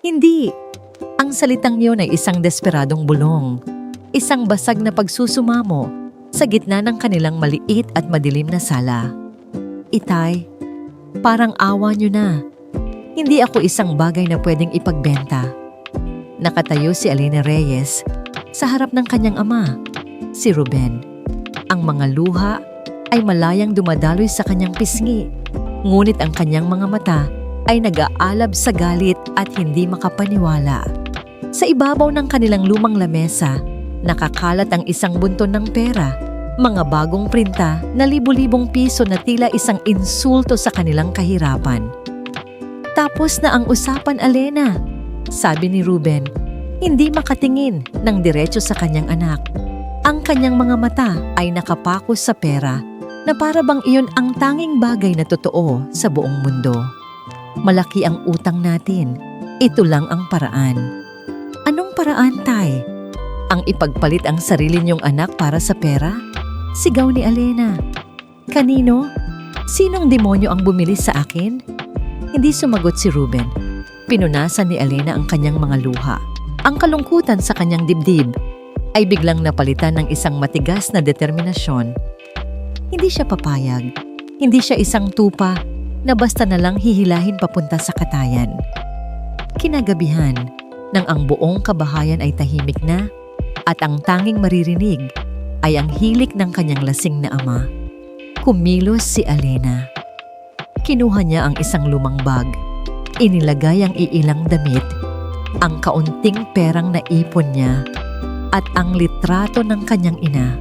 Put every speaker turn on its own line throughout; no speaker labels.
Hindi. Ang salitang yun ay isang desperadong bulong. Isang basag na pagsusumamo sa gitna ng kanilang maliit at madilim na sala. Itay, parang awa niyo na. Hindi ako isang bagay na pwedeng ipagbenta. Nakatayo si Alina Reyes sa harap ng kanyang ama, si Ruben. Ang mga luha ay malayang dumadaloy sa kanyang pisngi, ngunit ang kanyang mga mata ay nag-aalab sa galit at hindi makapaniwala. Sa ibabaw ng kanilang lumang lamesa, nakakalat ang isang bunton ng pera, mga bagong printa na libu-libong piso na tila isang insulto sa kanilang kahirapan. Tapos na ang usapan, Alena, sabi ni Ruben, hindi makatingin ng diretso sa kanyang anak. Ang kanyang mga mata ay nakapako sa pera na para bang iyon ang tanging bagay na totoo sa buong mundo. Malaki ang utang natin. Ito lang ang paraan. Anong paraan, Tay? Ang ipagpalit ang sarili niyong anak para sa pera? Sigaw ni Alena. Kanino? Sinong demonyo ang bumili sa akin? Hindi sumagot si Ruben. Pinunasan ni Alena ang kanyang mga luha. Ang kalungkutan sa kanyang dibdib ay biglang napalitan ng isang matigas na determinasyon. Hindi siya papayag. Hindi siya isang tupa na basta na lang hihilahin papunta sa katayan. Kinagabihan, nang ang buong kabahayan ay tahimik na at ang tanging maririnig ay ang hilik ng kanyang lasing na ama. Kumilos si Alena. Kinuha niya ang isang lumang bag. Inilagay ang iilang damit, ang kaunting perang naipon niya at ang litrato ng kanyang ina.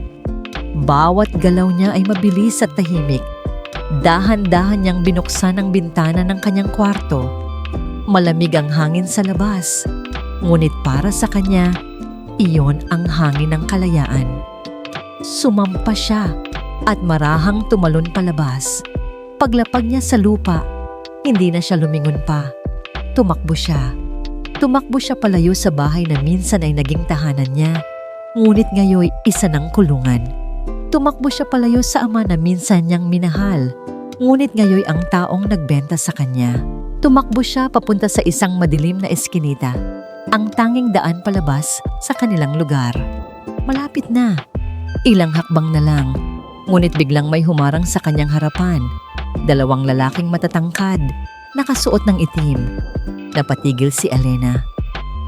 Bawat galaw niya ay mabilis at tahimik. Dahan-dahan niyang binuksan ang bintana ng kanyang kwarto. Malamig ang hangin sa labas, ngunit para sa kanya, iyon ang hangin ng kalayaan. Sumampa siya at marahang tumalon palabas. Paglapag niya sa lupa, hindi na siya lumingon pa. Tumakbo siya. Tumakbo siya palayo sa bahay na minsan ay naging tahanan niya, ngunit ngayon isa ng kulungan. Tumakbo siya palayo sa ama na minsan niyang minahal, ngunit ngayon ang taong nagbenta sa kanya. Tumakbo siya papunta sa isang madilim na eskinita, ang tanging daan palabas sa kanilang lugar. Malapit na. Ilang hakbang na lang, ngunit biglang may humarang sa kanyang harapan. Dalawang lalaking matatangkad, nakasuot ng itim. Napatigil si Alena.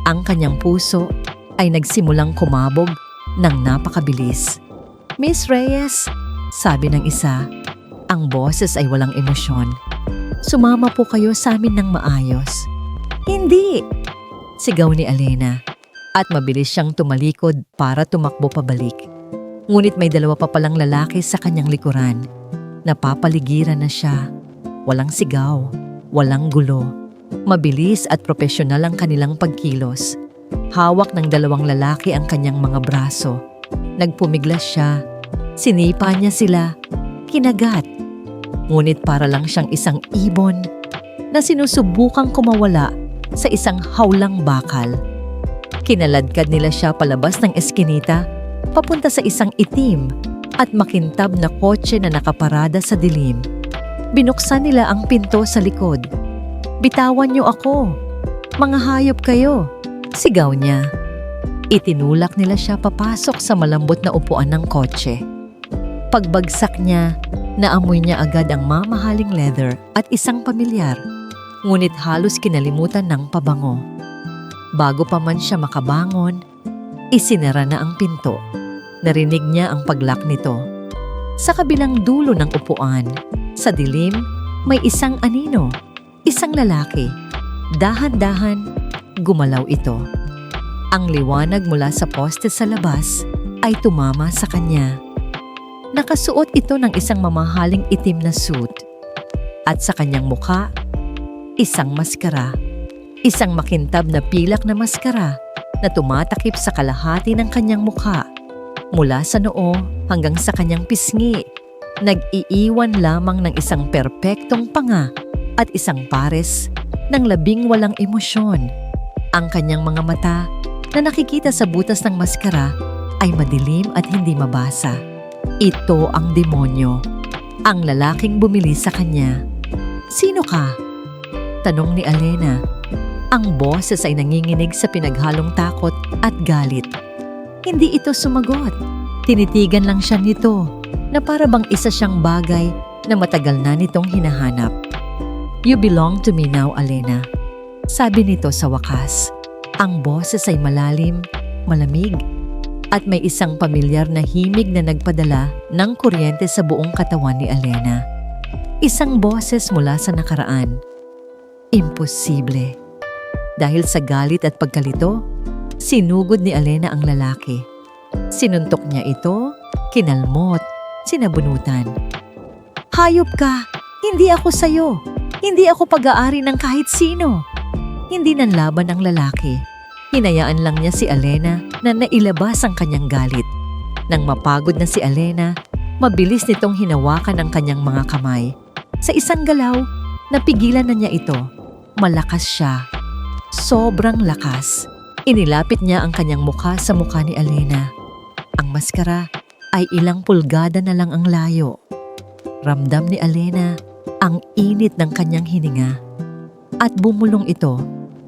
Ang kanyang puso ay nagsimulang kumabog ng napakabilis. Miss Reyes, sabi ng isa, ang boses ay walang emosyon. Sumama po kayo sa amin ng maayos. Hindi! Sigaw ni Alena at mabilis siyang tumalikod para tumakbo pabalik. Ngunit may dalawa pa palang lalaki sa kanyang likuran. Napapaligiran na siya. Walang sigaw, walang gulo. Mabilis at propesyonal ang kanilang pagkilos. Hawak ng dalawang lalaki ang kanyang mga braso. Nagpumiglas siya. Sinipa niya sila. Kinagat. Ngunit para lang siyang isang ibon na sinusubukang kumawala sa isang hawlang bakal. Kinaladkad nila siya palabas ng eskinita, papunta sa isang itim at makintab na kotse na nakaparada sa dilim. Binuksan nila ang pinto sa likod. Bitawan niyo ako. Mga hayop kayo. Sigaw niya. Itinulak nila siya papasok sa malambot na upuan ng kotse. Pagbagsak niya, naamoy niya agad ang mamahaling leather at isang pamilyar, ngunit halos kinalimutan ng pabango. Bago pa man siya makabangon, isinara na ang pinto. Narinig niya ang paglak nito. Sa kabilang dulo ng upuan, sa dilim, may isang anino, isang lalaki. Dahan-dahan, gumalaw ito. Ang liwanag mula sa poste sa labas ay tumama sa kanya. Nakasuot ito ng isang mamahaling itim na suit. At sa kanyang mukha, isang maskara. Isang makintab na pilak na maskara na tumatakip sa kalahati ng kanyang mukha. Mula sa noo hanggang sa kanyang pisngi, nag-iiwan lamang ng isang perpektong panga at isang pares ng labing walang emosyon. Ang kanyang mga mata na nakikita sa butas ng maskara ay madilim at hindi mabasa. Ito ang demonyo, ang lalaking bumili sa kanya. Sino ka? Tanong ni Alena. Ang boses ay nanginginig sa pinaghalong takot at galit. Hindi ito sumagot. Tinitigan lang siya nito na para bang isa siyang bagay na matagal na nitong hinahanap. "You belong to me now, Alena," sabi nito sa wakas. Ang boses ay malalim, malamig, at may isang pamilyar na himig na nagpadala ng kuryente sa buong katawan ni Alena. Isang boses mula sa nakaraan. Imposible. Dahil sa galit at pagkalito, sinugod ni Alena ang lalaki. Sinuntok niya ito, kinalmot, sinabunutan. "Hayop ka! Hindi ako sayo! Hindi ako pag-aari ng kahit sino!" Hindi nanlaban ang lalaki. Hinayaan lang niya si Alena na nailabas ang kanyang galit. Nang mapagod na si Alena, mabilis nitong hinawakan ang kanyang mga kamay. Sa isang galaw, napigilan na niya ito. Malakas siya. Sobrang lakas. Inilapit niya ang kanyang mukha sa mukha ni Alena. Ang maskara ay ilang pulgada na lang ang layo. Ramdam ni Alena ang init ng kanyang hininga at bumulong ito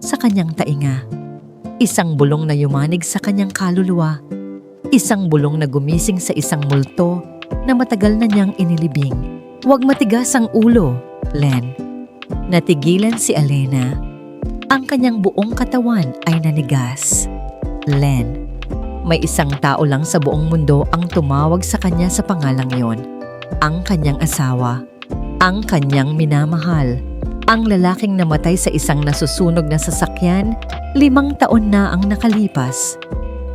sa kanyang tainga. Isang bulong na yumanig sa kanyang kaluluwa. Isang bulong na gumising sa isang multo na matagal na niyang inilibing. "Huwag matigas ang ulo, Len." Natigilan si Alena. Ang kanyang buong katawan ay nanigas. Len. May isang tao lang sa buong mundo ang tumawag sa kanya sa pangalang yon. Ang kanyang asawa. Ang kanyang minamahal. Ang lalaking namatay sa isang nasusunog na sasakyan, 5 taon na ang nakalipas.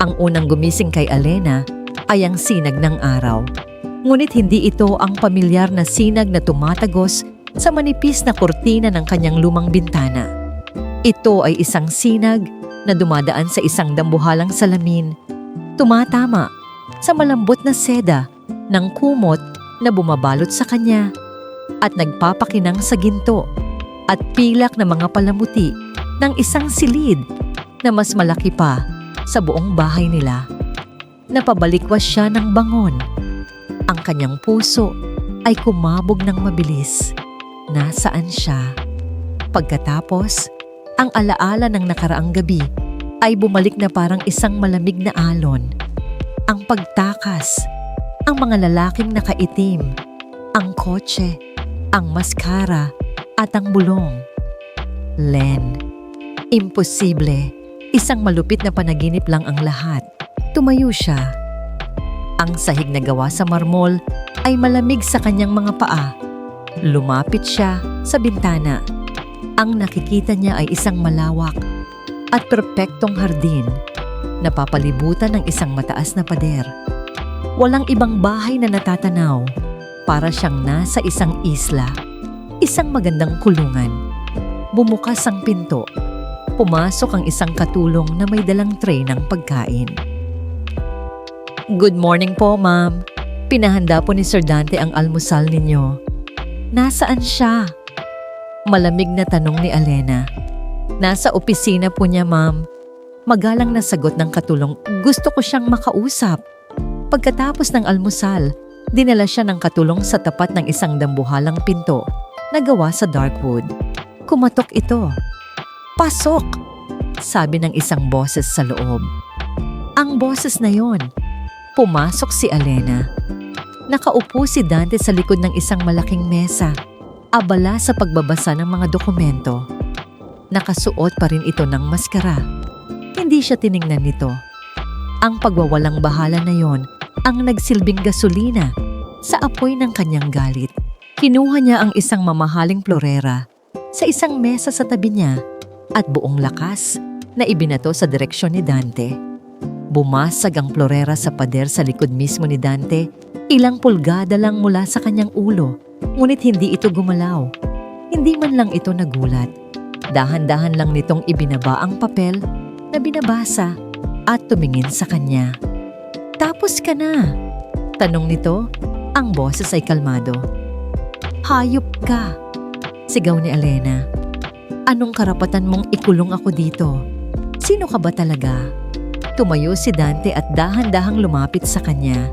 Ang unang gumising kay Alena ay ang sinag ng araw. Ngunit hindi ito ang pamilyar na sinag na tumatagos sa manipis na kurtina ng kanyang lumang bintana. Ito ay isang sinag na dumadaan sa isang dambuhalang salamin, tumatama sa malambot na seda ng kumot na bumabalot sa kanya at nagpapakinang sa ginto at pilak na mga palamuti ng isang silid na mas malaki pa sa buong bahay nila. Napabalikwas siya ng bangon. Ang kanyang puso ay kumabog ng mabilis. Nasaan siya? Pagkatapos, ang alaala ng nakaraang gabi ay bumalik na parang isang malamig na alon. Ang pagtakas, ang mga lalaking nakaitim, ang kotse, ang maskara at ang bulong. Len. Imposible. Isang malupit na panaginip lang ang lahat. Tumayo siya. Ang sahig na gawa sa marmol ay malamig sa kanyang mga paa. Lumapit siya sa bintana. Ang nakikita niya ay isang malawak at perpektong hardin na papalibutan ng isang mataas na pader. Walang ibang bahay na natatanaw. Para siyang nasa isang isla. Isang magandang kulungan. Bumukas ang pinto. Pumasok ang isang katulong na may dalang tray ng pagkain. "Good morning po, ma'am. Pinahanda po ni Sir Dante ang almusal ninyo." "Nasaan siya?" Malamig na tanong ni Alena. "Nasa opisina po niya, ma'am." Magalang na sagot ng katulong, "Gusto ko siyang makausap." Pagkatapos ng almusal, dinala siya ng katulong sa tapat ng isang dambuhalang pinto na gawa sa dark wood. Kumatok ito. "Pasok!" sabi ng isang boses sa loob. Ang boses na yon. Pumasok si Alena. Nakaupo si Dante sa likod ng isang malaking mesa, abala sa pagbabasa ng mga dokumento. Nakasuot pa rin ito ng maskara. Hindi siya tiningnan nito. Ang pagwawalang bahala na yon ang nagsilbing gasolina sa apoy ng kanyang galit. Kinuha niya ang isang mamahaling florera sa isang mesa sa tabi niya at buong lakas na ibinato sa direksyon ni Dante. Bumasag ang florera sa pader sa likod mismo ni Dante, ilang pulgada lang mula sa kanyang ulo, ngunit hindi ito gumalaw. Hindi man lang ito nagulat. Dahan-dahan lang nitong ibinaba ang papel na binabasa at tumingin sa kanya. "Tapos ka na?" tanong nito. Ang boses ay kalmado. "Hayop ka!" sigaw ni Alena. "Anong karapatan mong ikulong ako dito? Sino ka ba talaga?" Tumayo si Dante at dahan-dahang lumapit sa kanya.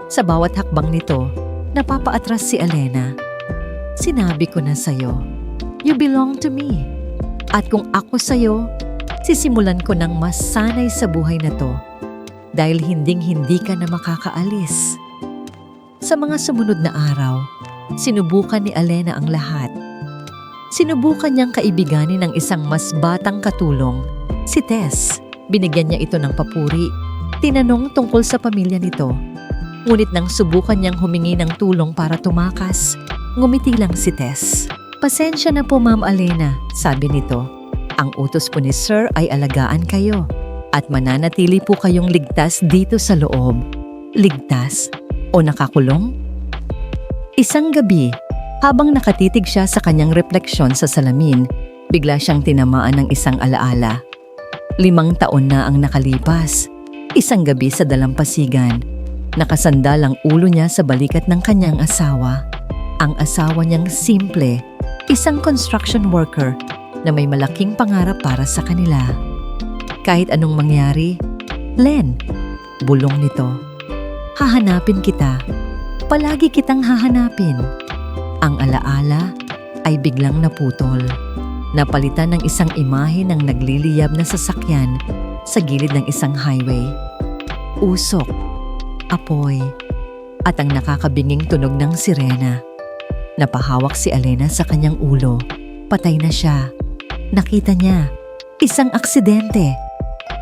Sa bawat hakbang nito, napapaatras si Alena. "Sinabi ko na sa'yo, you belong to me." At kung ako sa'yo, sisimulan ko ng mas sanay sa buhay na to dahil hinding-hindi ka na makakaalis. Sa mga sumunod na araw, sinubukan ni Alena ang lahat. Sinubukan niyang kaibiganin ng isang mas batang katulong, si Tess. Binigyan niya ito ng papuri. Tinanong tungkol sa pamilya nito. Ngunit nang subukan niyang humingi ng tulong para tumakas, ngumiti lang si Tess. "Pasensya na po, Ma'am Alena," sabi nito. "Ang utos po ni Sir ay alagaan kayo at mananatili po kayong ligtas dito sa loob." Ligtas o nakakulong? Isang gabi, habang nakatitig siya sa kanyang refleksyon sa salamin, bigla siyang tinamaan ng isang alaala. 5 taon na ang nakalipas. Isang gabi sa dalampasigan, nakasandal ang ulo niya sa balikat ng kanyang asawa. Ang asawa niyang simple, isang construction worker na may malaking pangarap para sa kanila. "Kahit anong mangyari, Len," bulong nito, "hahanapin kita. Palagi kitang hahanapin." Ang alaala ay biglang naputol. Napalitan ng isang imahe ng nagliliyab na sasakyan sa gilid ng isang highway. Usok, apoy, at ang nakakabinging tunog ng sirena. Napahawak si Alena sa kanyang ulo. Patay na siya. Nakita niya, isang aksidente.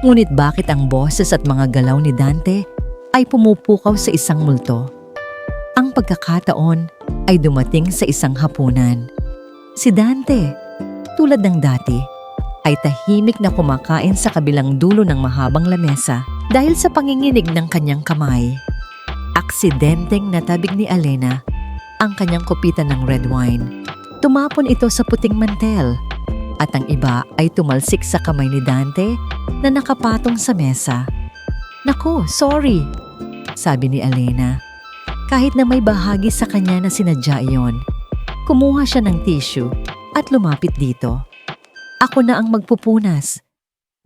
Ngunit bakit ang boses at mga galaw ni Dante ay pumupukaw sa isang multo? Ang pagkakataon ay dumating sa isang hapunan. Si Dante, tulad ng dati, ay tahimik na kumakain sa kabilang dulo ng mahabang lamesa dahil sa panginginig ng kanyang kamay. Aksidenteng natabig ni Alena ang kanyang kupitan ng red wine. Tumapon ito sa puting mantel at ang iba ay tumalsik sa kamay ni Dante na nakapatong sa mesa. "Naku, sorry," sabi ni Alena. Kahit na may bahagi sa kanya na sinadya iyon, kumuha siya ng tissue at lumapit dito. "Ako na ang magpupunas."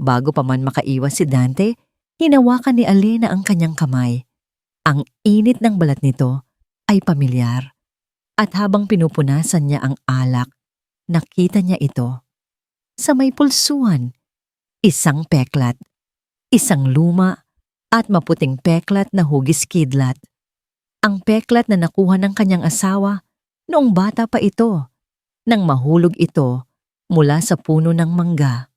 Bago pa man makaiwas si Dante, hinawakan ni Alena ang kanyang kamay. Ang init ng balat nito ay pamilyar. At habang pinupunasan niya ang alak, nakita niya ito. Sa may pulsuhan, isang peklat, isang luma at maputing peklat na hugis kidlat. Ang peklat na nakuha ng kanyang asawa noong bata pa ito, nang mahulog ito mula sa puno ng mangga.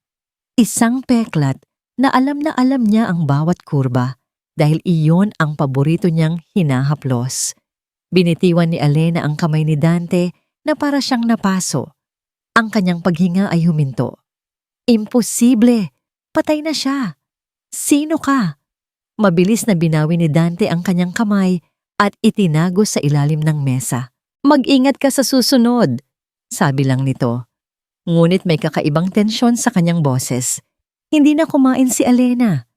Isang peklat na alam niya ang bawat kurba dahil iyon ang paborito niyang hinahaplos. Binitiwan ni Alena ang kamay ni Dante na para siyang napaso. Ang kanyang paghinga ay huminto. "Imposible! Patay na siya! Sino ka?" Mabilis na binawi ni Dante ang kanyang kamay at itinago sa ilalim ng mesa. "Mag-ingat ka sa susunod," sabi lang nito. Ngunit may kakaibang tensyon sa kanyang boses. Hindi na kumain si Alena.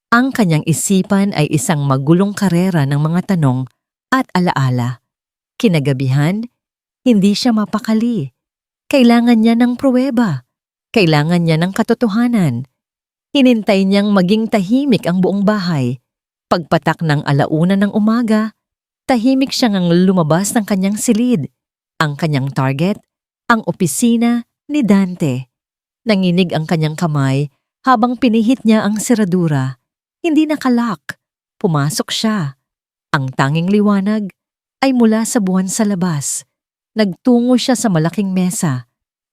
Ang kanyang isipan ay isang magulong karera ng mga tanong at alaala. Kinagabihan, hindi siya mapakali. Kailangan niya ng pruweba. Kailangan niya ng katotohanan. Hinintay niyang maging tahimik ang buong bahay. Pagpatak ng 1:00 ng umaga, tahimik siyang ang lumabas ng kanyang silid. Ang kanyang target, ang opisina ni Dante. Nanginig ang kanyang kamay habang pinihit niya ang seradura. Hindi nakalak. Pumasok siya. Ang tanging liwanag ay mula sa buwan sa labas. Nagtungo siya sa malaking mesa.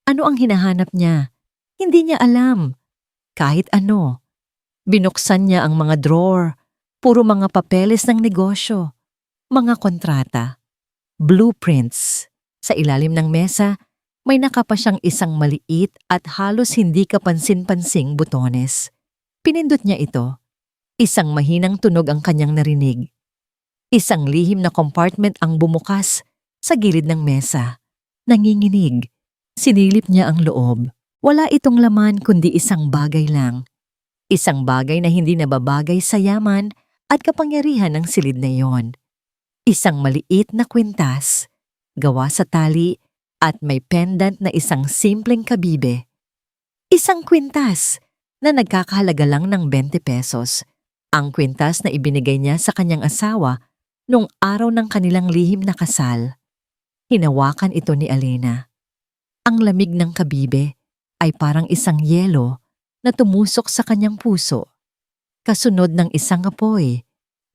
Ano ang hinahanap niya? Hindi niya alam. Kahit ano. Binuksan niya ang mga drawer. Puro mga papeles ng negosyo. Mga kontrata. Blueprints. Sa ilalim ng mesa, may nakapa siyang isang maliit at halos hindi kapansin-pansing butones. Pinindot niya ito. Isang mahinang tunog ang kanyang narinig. Isang lihim na compartment ang bumukas sa gilid ng mesa. Nanginginig. Sinilip niya ang loob. Wala itong laman kundi isang bagay lang. Isang bagay na hindi nababagay sa yaman at kapangyarihan ng silid na iyon. Isang maliit na kwintas, gawa sa tali at may pendant na isang simpleng kabibe. Isang kwintas na nagkakahalaga lang ng 20 pesos. Ang kwintas na ibinigay niya sa kanyang asawa noong araw ng kanilang lihim na kasal. Hinawakan ito ni Alena. Ang lamig ng kabibe, ay parang isang yelo na tumusok sa kanyang puso, kasunod ng isang apoy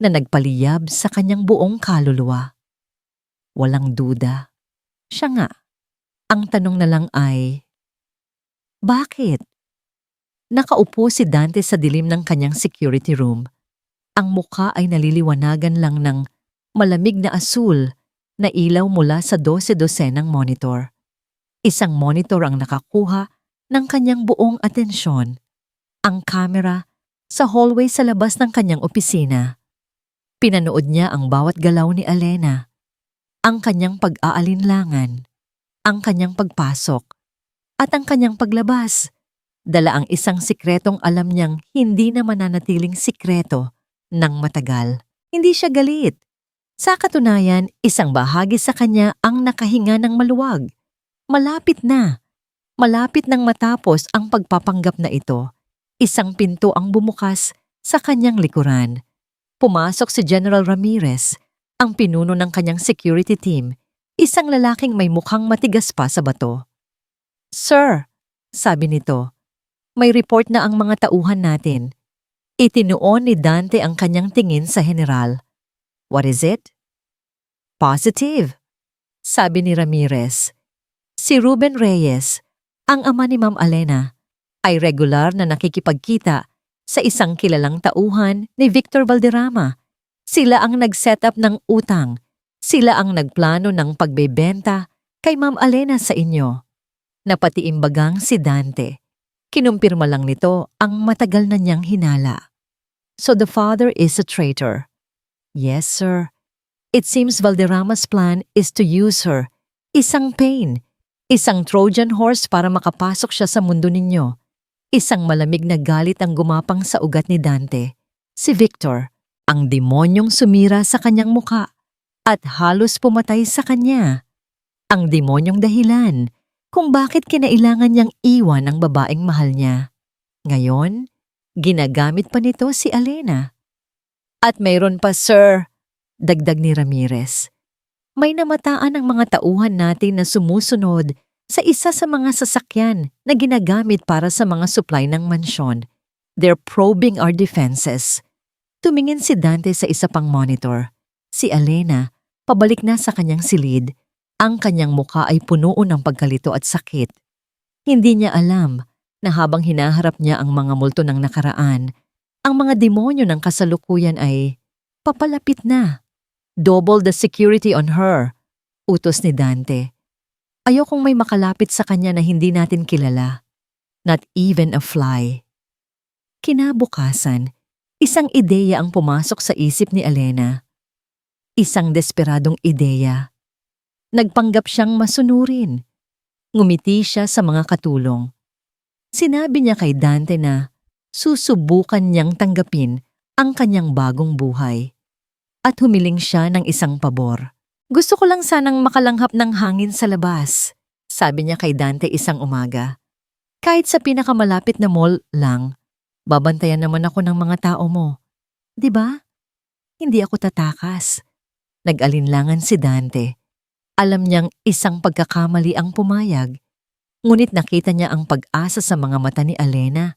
na nagpaliyab sa kanyang buong kaluluwa. Walang duda. Siya nga. Ang tanong na lang ay, bakit? Nakaupo si Dante sa dilim ng kanyang security room. Ang mukha ay naliliwanagan lang ng malamig na asul na ilaw mula sa 12-dosenang monitor. Isang monitor ang nakakuha ng kanyang buong atensyon. Ang camera sa hallway sa labas ng kanyang opisina. Pinanood niya ang bawat galaw ni Elena, ang kanyang pag-aalinlangan, ang kanyang pagpasok, at ang kanyang paglabas. Dala ang isang sikretong alam niyang hindi na mananatiling sikreto ng matagal. Hindi siya galit. Sa katunayan, isang bahagi sa kanya ang nakahinga ng maluwag. Malapit na. Malapit nang matapos ang pagpapanggap na ito. Isang pinto ang bumukas sa kanyang likuran. Pumasok si General Ramirez, ang pinuno ng kanyang security team, isang lalaking may mukhang matigas pa sa bato. "Sir," sabi nito, "may report na ang mga tauhan natin." Itinuon ni Dante ang kanyang tingin sa general. "What is it?" "Positive," sabi ni Ramirez. Si Ruben Reyes, ang ama ni Ma'am Elena, ay regular na nakikipagkita sa isang kilalang tauhan ni Victor Valderrama. Sila ang nag-set up ng utang. Sila ang nagplano ng pagbebenta kay Ma'am Elena sa inyo. Napatiimbagang si Dante. Kinumpirma lang nito ang matagal na niyang hinala. "So the father is a traitor." "Yes, sir. It seems Valderrama's plan is to use her. Isang pain. Isang Trojan horse para makapasok siya sa mundo ninyo." Isang malamig na galit ang gumapang sa ugat ni Dante. Si Victor, ang demonyong sumira sa kanyang muka at halos pumatay sa kanya. Ang demonyong dahilan kung bakit kinailangan niyang iwan ang babaeng mahal niya. Ngayon, ginagamit pa nito si Elena. "At mayroon pa, sir," dagdag ni Ramirez. "May namataan ang mga tauhan natin na sumusunod sa isa sa mga sasakyan na ginagamit para sa mga supply ng mansyon. They're probing our defenses." Tumingin si Dante sa isa pang monitor. Si Elena, pabalik na sa kanyang silid. Ang kanyang mukha ay puno ng pagkalito at sakit. Hindi niya alam na habang hinaharap niya ang mga multo ng nakaraan, ang mga demonyo ng kasalukuyan ay papalapit na. "Double the security on her," utos ni Dante. Ayokong may makalapit sa kanya na hindi natin kilala. Not even a fly. Kinabukasan, isang ideya ang pumasok sa isip ni Elena. Isang desperadong ideya. Nagpanggap siyang masunurin. Ngumiti siya sa mga katulong. Sinabi niya kay Dante na susubukan niyang tanggapin ang kanyang bagong buhay. At humiling siya ng isang pabor. "Gusto ko lang sanang makalanghap ng hangin sa labas," sabi niya kay Dante isang umaga. "Kahit sa pinakamalapit na mall lang, babantayan naman ako ng mga tao mo. 'Di ba? Hindi ako tatakas." Nag-alinlangan si Dante. Alam niyang isang pagkakamali ang pumayag, ngunit nakita niya ang pag-asa sa mga mata ni Elena.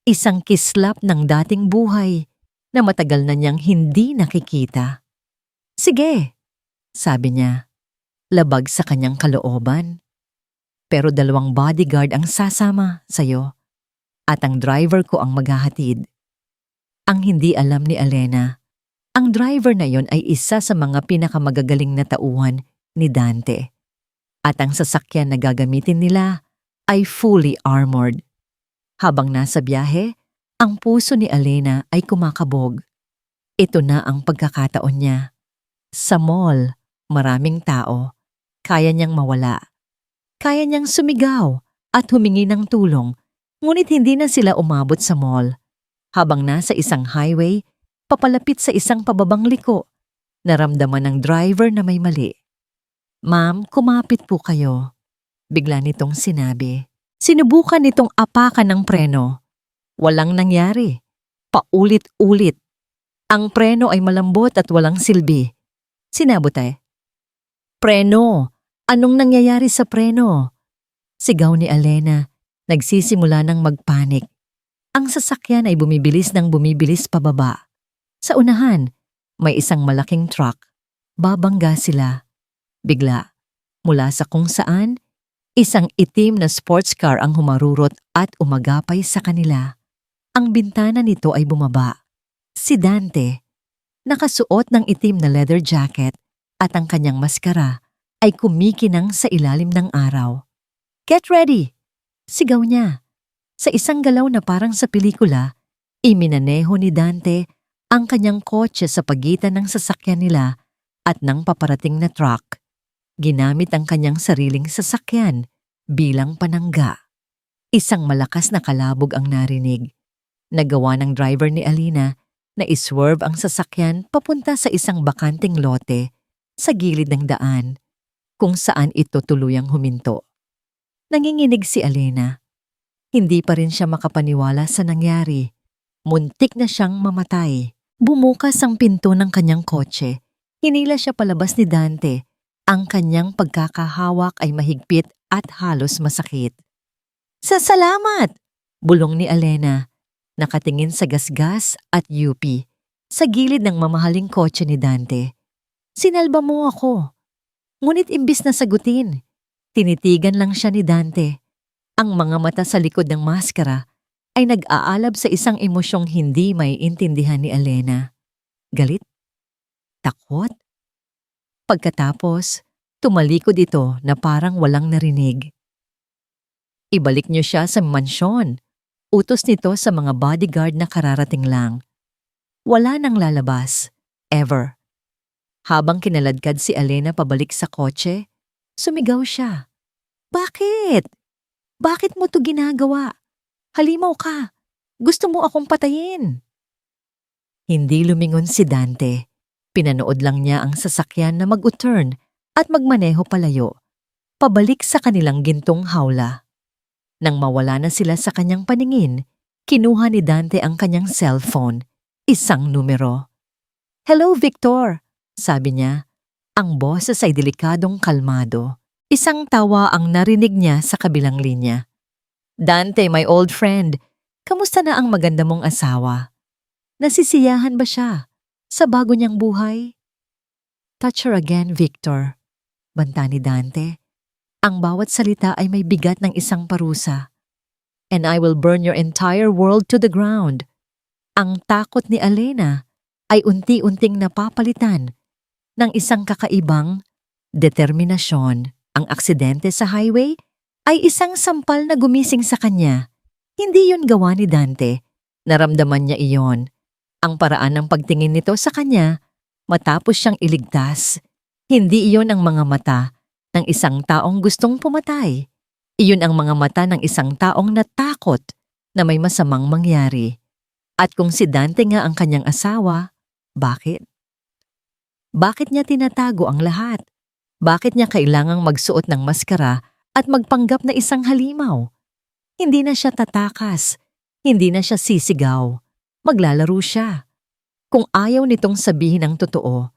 Isang kislap ng dating buhay na matagal na niyang hindi nakikita. "Sige," sabi niya, labag sa kanyang kalooban. "Pero 2 bodyguard ang sasama sa'yo at ang driver ko ang maghahatid." Ang hindi alam ni Elena, ang driver na yon ay isa sa mga pinakamagagaling na tauhan ni Dante. At ang sasakyan na gagamitin nila ay fully armored. Habang nasa biyahe, ang puso ni Elena ay kumakabog. Ito na ang pagkakataon niya. Sa mall, maraming tao. Kaya niyang mawala. Kaya niyang sumigaw at humingi ng tulong, ngunit hindi na sila umabot sa mall. Habang nasa isang highway, papalapit sa isang pababang liko, naramdaman ng driver na may mali. "Ma'am, kumapit po kayo," bigla nitong sinabi. Sinubukan nitong apakan ng preno. Walang nangyari. Paulit-ulit. Ang preno ay malambot at walang silbi. Sinabuti. "Preno! Anong nangyayari sa preno?" Sigaw ni Elena. Nagsisimula ng magpanik. Ang sasakyan ay bumibilis ng bumibilis pababa. Sa unahan, may isang malaking truck. Babangga sila. Bigla, mula sa kung saan, isang itim na sports car ang humarurot at umagapay sa kanila. Ang bintana nito ay bumaba. Si Dante, nakasuot ng itim na leather jacket at ang kanyang maskara ay kumikinang sa ilalim ng araw. "Get ready!" Sigaw niya. Sa isang galaw na parang sa pelikula, iminaneho ni Dante ang kanyang kotse sa pagitan ng sasakyan nila at ng paparating na truck. Ginamit ang kanyang sariling sasakyan bilang panangga. Isang malakas na kalabog ang narinig. Nagawa ng driver ni Alina na iswerve ang sasakyan papunta sa isang bakanting lote sa gilid ng daan, kung saan ito tuluyang huminto. Nanginginig si Alina. Hindi pa rin siya makapaniwala sa nangyari. Muntik na siyang mamatay. Bumukas ang pinto ng kanyang kotse. Hinila siya palabas ni Dante. Ang kanyang pagkakahawak ay mahigpit at halos masakit. "Salamat!" bulong ni Alena, nakatingin sa gasgas at UP sa gilid ng mamahaling kotse ni Dante. "Sinalba mo ako." Ngunit imbis na sagutin, tinitigan lang siya ni Dante. Ang mga mata sa likod ng maskara ay nag-aalab sa isang emosyong hindi maiintindihan ni Alena. Galit? Takot? Pagkatapos, tumalikod ito na parang walang narinig. "Ibalik niyo siya sa mansyon." Utos nito sa mga bodyguard na kararating lang. Wala nang lalabas. Ever. Habang kinaladkad si Alena pabalik sa kotse, sumigaw siya. "Bakit? Bakit mo to ginagawa? Halimaw ka. Gusto mo akong patayin." Hindi lumingon si Dante. Pinanood lang niya ang sasakyan na mag-u-turn at magmaneho palayo, pabalik sa kanilang gintong hawla. Nang mawala na sila sa kanyang paningin, kinuha ni Dante ang kanyang cellphone, isang numero. "Hello, Victor," sabi niya. Ang boses ay delikadong kalmado. Isang tawa ang narinig niya sa kabilang linya. "Dante, my old friend, kamusta na ang maganda mong asawa? Nasisiyahan ba siya sa bago niyang buhay?" "Touch her again, Victor," banta ni Dante. Ang bawat salita ay may bigat ng isang parusa. "And I will burn your entire world to the ground." Ang takot ni Alena ay unti-unting napapalitan ng isang kakaibang determinasyon. Ang aksidente sa highway ay isang sampal na gumising sa kanya. Hindi yun gawa ni Dante. Naramdaman niya iyon. Ang paraan ng pagtingin nito sa kanya matapos siyang iligtas. Hindi iyon ang mga mata ng isang taong gustong pumatay. Iyon ang mga mata ng isang taong natakot na may masamang mangyari. At kung si Dante nga ang kanyang asawa, bakit? Bakit niya tinatago ang lahat? Bakit niya kailangang magsuot ng maskara at magpanggap na isang halimaw? Hindi na siya tatakas. Hindi na siya sisigaw. Maglalaro siya. Kung ayaw nitong sabihin ang totoo,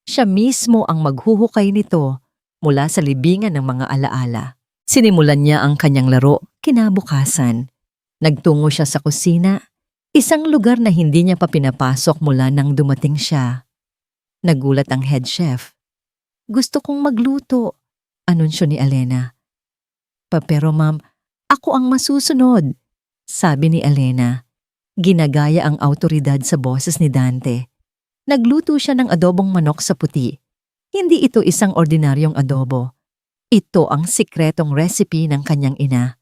siya mismo ang maghuhukay nito mula sa libingan ng mga alaala. Sinimulan niya ang kanyang laro kinabukasan. Nagtungo siya sa kusina, isang lugar na hindi niya pa pinapasok mula nang dumating siya. Nagulat ang head chef. "Gusto kong magluto," anunsyo ni Alena. Pero ma'am, ako ang masusunod," sabi ni Alena. Ginagaya ang autoridad sa boses ni Dante. Nagluto siya ng adobong manok sa puti. Hindi ito isang ordinaryong adobo. Ito ang sikretong recipe ng kanyang ina.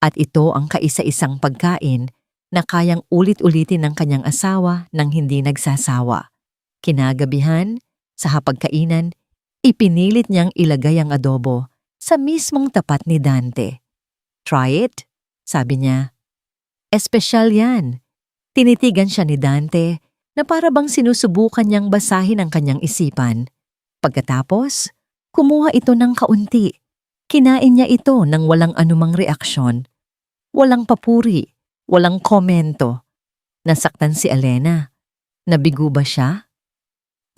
At ito ang kaisa-isang pagkain na kayang ulit-ulitin ng kanyang asawa nang hindi nagsasawa. Kinagabihan, sa hapagkainan, ipinilit niyang ilagay ang adobo sa mismong tapat ni Dante. "Try it," sabi niya. Espesyal yan. Tinitigan siya ni Dante na para bang sinusubukan niyang basahin ang kanyang isipan. Pagkatapos, kumuha ito ng kaunti. Kinain niya ito nang walang anumang reaksyon. Walang papuri, walang komento. Nasaktan si Alena. Nabigo ba siya?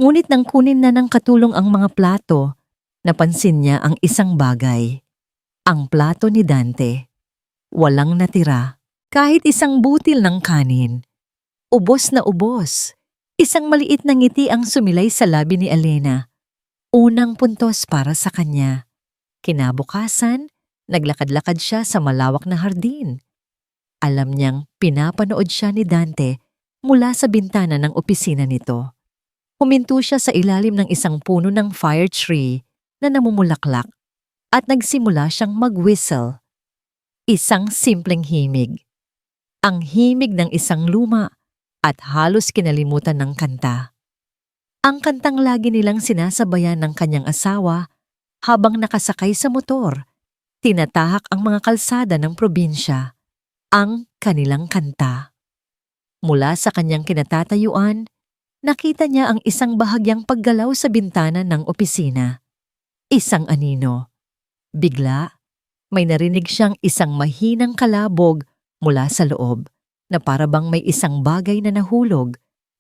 Ngunit nang kunin na ng katulong ang mga plato, napansin niya ang isang bagay. Ang plato ni Dante. Walang natira, kahit isang butil ng kanin. Ubos na ubos. Isang maliit na ngiti ang sumilay sa labi ni Elena. Unang puntos para sa kanya. Kinabukasan, naglakad-lakad siya sa malawak na hardin. Alam niyang pinapanood siya ni Dante mula sa bintana ng opisina nito. Huminto siya sa ilalim ng isang puno ng fire tree na namumulaklak at nagsimula siyang mag-whistle. Isang simpleng himig. Ang himig ng isang luma at halos kinalimutan ng kanta. Ang kantang lagi nilang sinasabayan ng kanyang asawa habang nakasakay sa motor. Tinatahak ang mga kalsada ng probinsya. Ang kanilang kanta. Mula sa kanyang kinatatayuan, nakita niya ang isang bahagyang paggalaw sa bintana ng opisina. Isang anino. Bigla, may narinig siyang isang mahinang kalabog mula sa loob na para bang may isang bagay na nahulog.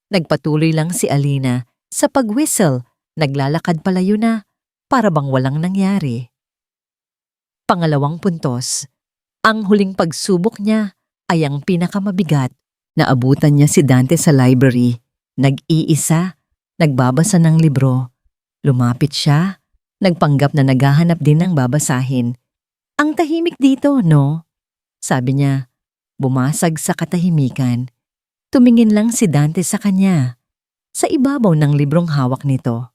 Nagpatuloy lang si Alina sa pag-whistle, naglalakad palayo na para bang walang nangyari. Pangalawang puntos. Ang huling pagsubok niya ay ang pinakamabigat. Naabutan niya si Dante sa library. Nag-iisa, nagbabasa ng libro. Lumapit siya, nagpanggap na naghahanap din ng babasahin. Ang tahimik dito, no? Sabi niya. Bumasag sa katahimikan. Tumingin lang si Dante sa kanya, sa ibabaw ng librong hawak nito.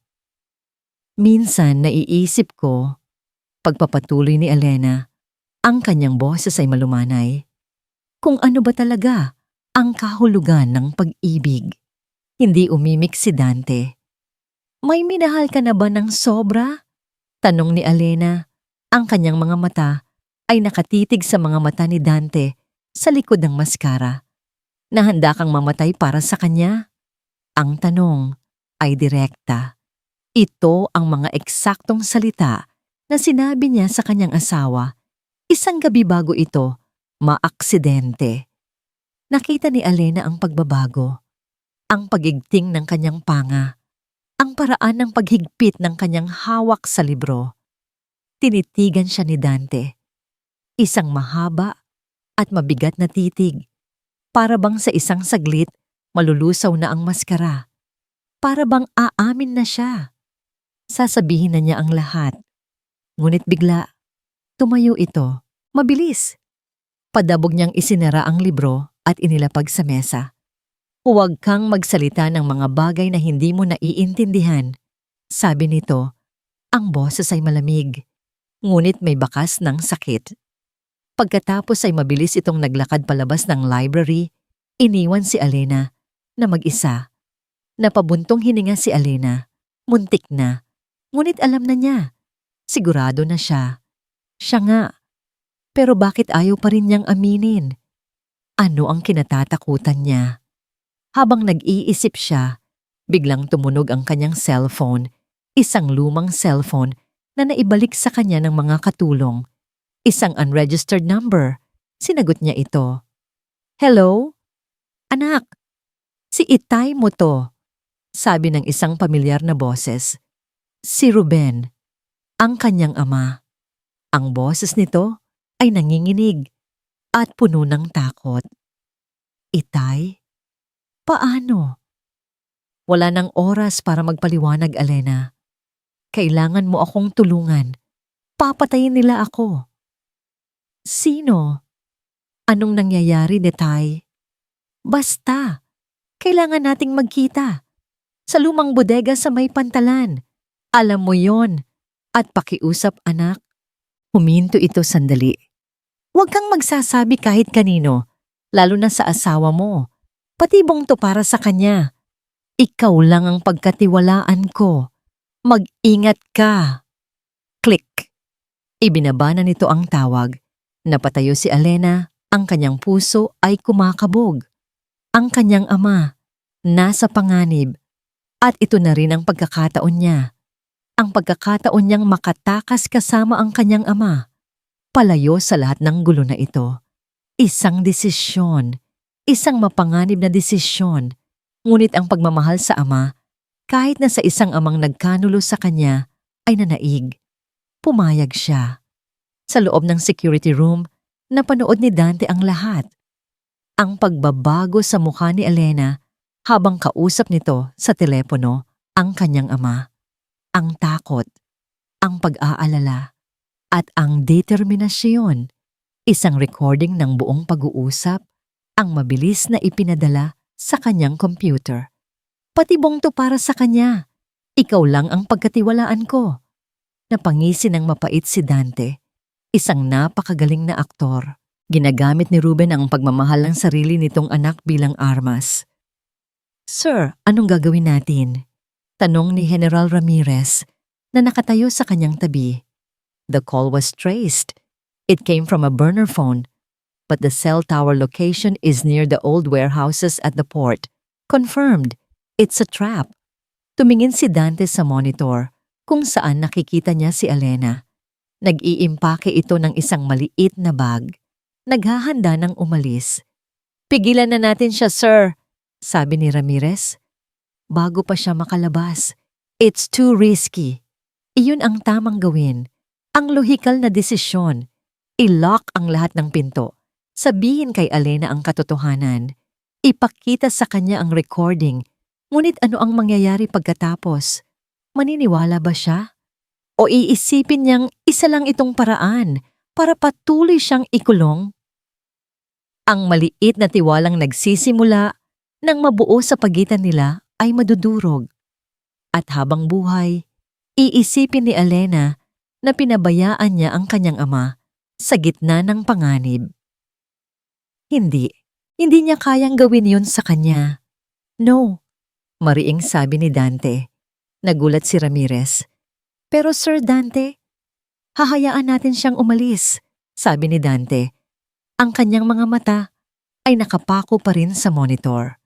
Minsan naiisip ko, pagpapatuloy ni Elena, ang kanyang boses ay malumanay. Kung ano ba talaga ang kahulugan ng pag-ibig. Hindi umimik si Dante. May minahal ka na ba ng sobra? Tanong ni Elena. Ang kanyang mga mata ay nakatitig sa mga mata ni Dante sa likod ng maskara. Nahanda kang mamatay para sa kanya? Ang tanong ay direkta. Ito ang mga eksaktong salita na sinabi niya sa kanyang asawa. Isang gabi bago ito, maaksidente. Nakita ni Elena ang pagbabago, ang pagigting ng kanyang panga, ang paraan ng paghigpit ng kanyang hawak sa libro. Tinitigan siya ni Dante. Isang mahaba at mabigat na titig. Para bang sa isang saglit, malulusaw na ang maskara. Para bang aamin na siya. Sasabihin na niya ang lahat. Ngunit bigla, tumayo ito. Mabilis. Padabog niyang isinara ang libro at inilapag sa mesa. Huwag kang magsalita ng mga bagay na hindi mo naiintindihan. Sabi nito, ang boses ay malamig. Ngunit may bakas ng sakit. Pagkatapos ay mabilis itong naglakad palabas ng library, iniwan si Elena na mag-isa. Napabuntong hininga si Elena. Muntik na. Ngunit alam na niya. Sigurado na siya. Siya nga. Pero bakit ayaw pa rin niyang aminin? Ano ang kinatatakutan niya? Habang nag-iisip siya, biglang tumunog ang kanyang cellphone, isang lumang cellphone na naibalik sa kanya ng mga katulong. Isang unregistered number. Sinagot niya ito. Hello? Anak, si Itay mo to. Sabi ng isang pamilyar na boses. Si Ruben, ang kanyang ama. Ang boses nito ay nanginginig at puno ng takot. Itay? Paano? Wala nang oras para magpaliwanag, Elena. Kailangan mo akong tulungan. Papatayin nila ako. Sino? Anong nangyayari, Detay? Basta, kailangan nating magkita. Sa lumang bodega sa may Pantalan. Alam mo yon. At pakiusap, anak. Huminto ito sandali. Huwag kang magsasabi kahit kanino, lalo na sa asawa mo. Patibong to para sa kanya. Ikaw lang ang pagkatiwalaan ko. Mag-ingat ka. Click. Ibinaba na nito ang tawag. Napatayo si Elena, ang kanyang puso ay kumakabog. Ang kanyang ama, nasa panganib. At ito na rin ang pagkakataon niya. Ang pagkakataon niyang makatakas kasama ang kanyang ama. Palayo sa lahat ng gulo na ito. Isang desisyon. Isang mapanganib na desisyon. Ngunit ang pagmamahal sa ama, kahit na sa isang amang nagkanulo sa kanya, ay nanaig. Pumayag siya. Sa loob ng security room, Napanood ni Dante ang lahat. Ang pagbabago sa mukha ni Elena habang kausap nito sa telepono ang kanyang ama. Ang takot, ang pag-aalala, at ang determinasyon. Isang recording ng buong pag-uusap, ang mabilis na ipinadala sa kanyang computer. Patibong to para sa kanya. Ikaw lang ang pagkatiwalaan ko. Napangisi ng mapait si Dante, isang napakagaling na aktor. Ginagamit ni Ruben ang pagmamahal ng sarili nitong anak bilang armas. Sir, anong gagawin natin? Tanong ni General Ramirez na nakatayo sa kanyang tabi. The call was traced. It came from a burner phone, but the cell tower location is near the old warehouses at the port. Confirmed. It's a trap. Tumingin si Dante sa monitor kung saan nakikita niya si Elena. Nag-iimpake ito ng isang maliit na bag. Naghahanda ng umalis. Pigilan na natin siya, sir, sabi ni Ramirez. Bago pa siya makalabas. It's too risky. Iyon ang tamang gawin. Ang lohikal na desisyon. I-lock ang lahat ng pinto. Sabihin kay Elena ang katotohanan. Ipakita sa kanya ang recording. Ngunit ano ang mangyayari pagkatapos? Maniniwala ba siya? O iisipin niyang isa lang itong paraan para patuloy siyang ikulong? Ang maliit na tiwalang nagsisimula nang mabuo sa pagitan nila ay madudurog. At habang buhay, iisipin ni Elena na pinabayaan niya ang kanyang ama sa gitna ng panganib. Hindi niya kayang gawin yun sa kanya. No, mariing sabi ni Dante. Nagulat si Ramirez. Pero Sir Dante, hahayaan natin siyang umalis, sabi ni Dante. Ang kanyang mga mata ay nakapako pa rin sa monitor.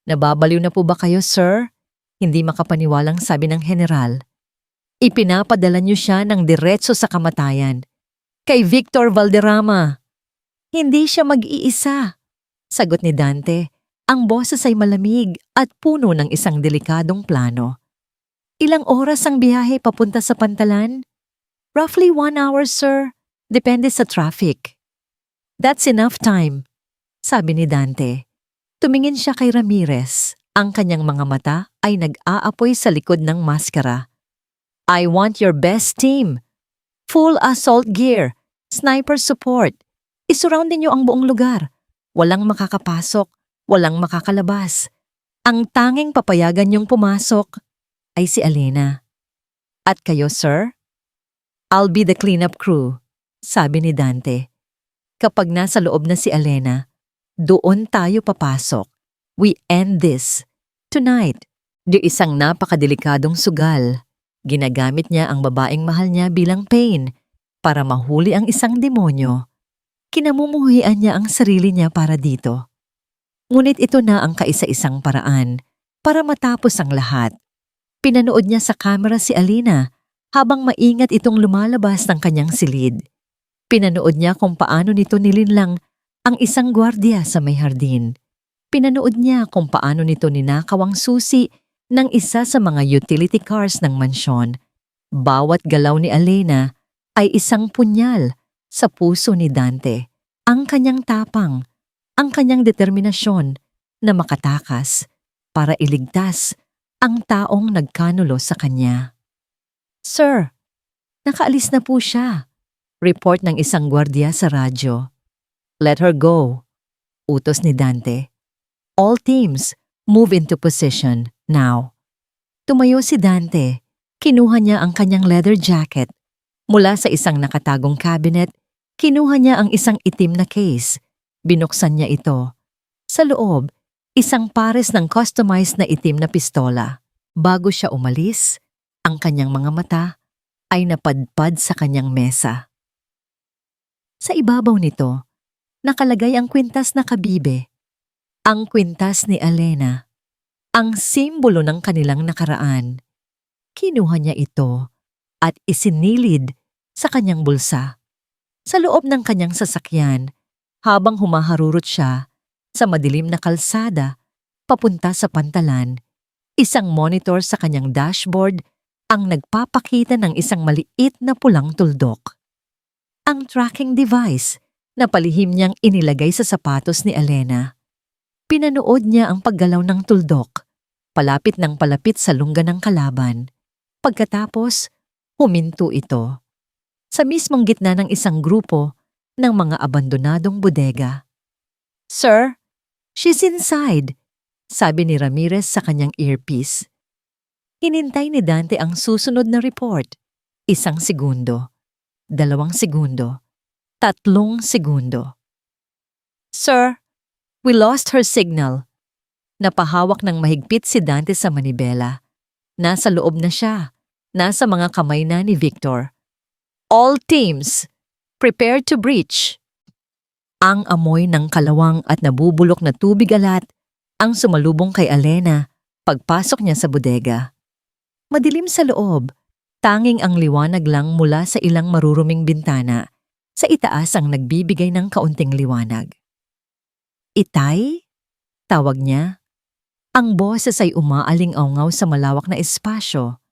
Nababaliw na po ba kayo, sir? Hindi makapaniwalang sabi ng general. Ipinapadala niyo siya ng diretso sa kamatayan. Kay Victor Valderrama. Hindi siya mag-iisa. Sagot ni Dante, ang boses ay malamig at puno ng isang delikadong plano. Ilang oras ang biyahe papunta sa Pantalan? Roughly 1 hour, sir. Depende sa traffic. That's enough time, sabi ni Dante. Tumingin siya kay Ramirez. Ang kanyang mga mata ay nag-aapoy sa likod ng maskara. I want your best team. Full assault gear. Sniper support. Isurround niyo ang buong lugar. Walang makakapasok. Walang makakalabas. Ang tanging papayagan niyong pumasok ay si Elena. At kayo, sir? I'll be the cleanup crew, sabi ni Dante. Kapag nasa loob na si Elena, doon tayo papasok. We end this. Tonight. Di isang napakadelikadong sugal. Ginagamit niya ang babaeng mahal niya bilang pain para mahuli ang isang demonyo. Kinamumuhian niya ang sarili niya para dito. Ngunit ito na ang kaisa-isang paraan para matapos ang lahat. Pinanood niya sa kamera si Alina habang maingat itong lumalabas ng kanyang silid. Pinanood niya kung paano nito nilinlang ang isang gwardiya sa may hardin. Pinanood niya kung paano nito ninakaw ang susi ng isa sa mga utility cars ng mansyon. Bawat galaw ni Elena ay isang punyal sa puso ni Dante. Ang kanyang tapang, ang kanyang determinasyon na makatakas para iligtas ang taong nagkanulo sa kanya. Sir, nakaalis na po siya. Report ng isang gwardiya sa radyo. Let her go, utos ni Dante. All teams, move into position, now. Tumayo si Dante. Kinuha niya ang kanyang leather jacket. Mula sa isang nakatagong cabinet, kinuha niya ang isang itim na case. Binuksan niya ito. Sa loob, isang pares ng customized na itim na pistola. Bago siya umalis, ang kanyang mga mata ay napadpad sa kanyang mesa. Sa ibabaw nito, nakalagay ang kwintas na kabibe. Ang kwintas ni Elena, ang simbolo ng kanilang nakaraan. Kinuha niya ito at isinilid sa kanyang bulsa. Sa loob ng kanyang sasakyan, habang humaharurot siya sa madilim na kalsada papunta sa Pantalan, isang monitor sa kanyang dashboard ang nagpapakita ng isang maliit na pulang tuldok. Ang tracking device Napalihim niyang inilagay sa sapatos ni Elena. Pinanood niya ang paggalaw ng tuldok, palapit ng palapit sa lungga ng kalaban. Pagkatapos, huminto ito. Sa mismong gitna ng isang grupo ng mga abandonadong bodega. "Sir, she's inside," sabi ni Ramirez sa kanyang earpiece. Hinintay ni Dante ang susunod na report. 1 segundo, 2 segundo, 3 segundo. "Sir, we lost her signal." Napahawak ng mahigpit si Dante sa manibela. Nasa loob na siya. Nasa mga kamay na ni Victor. "All teams, prepare to breach." Ang amoy ng kalawang at nabubulok na tubig alat ang sumalubong kay Elena pagpasok niya sa bodega. Madilim sa loob, tanging ang liwanag lang mula sa ilang maruruming bintana sa itaas ang nagbibigay ng kaunting liwanag. "Itay?" tawag niya. Ang boses ay umaaling-awngaw sa malawak na espasyo.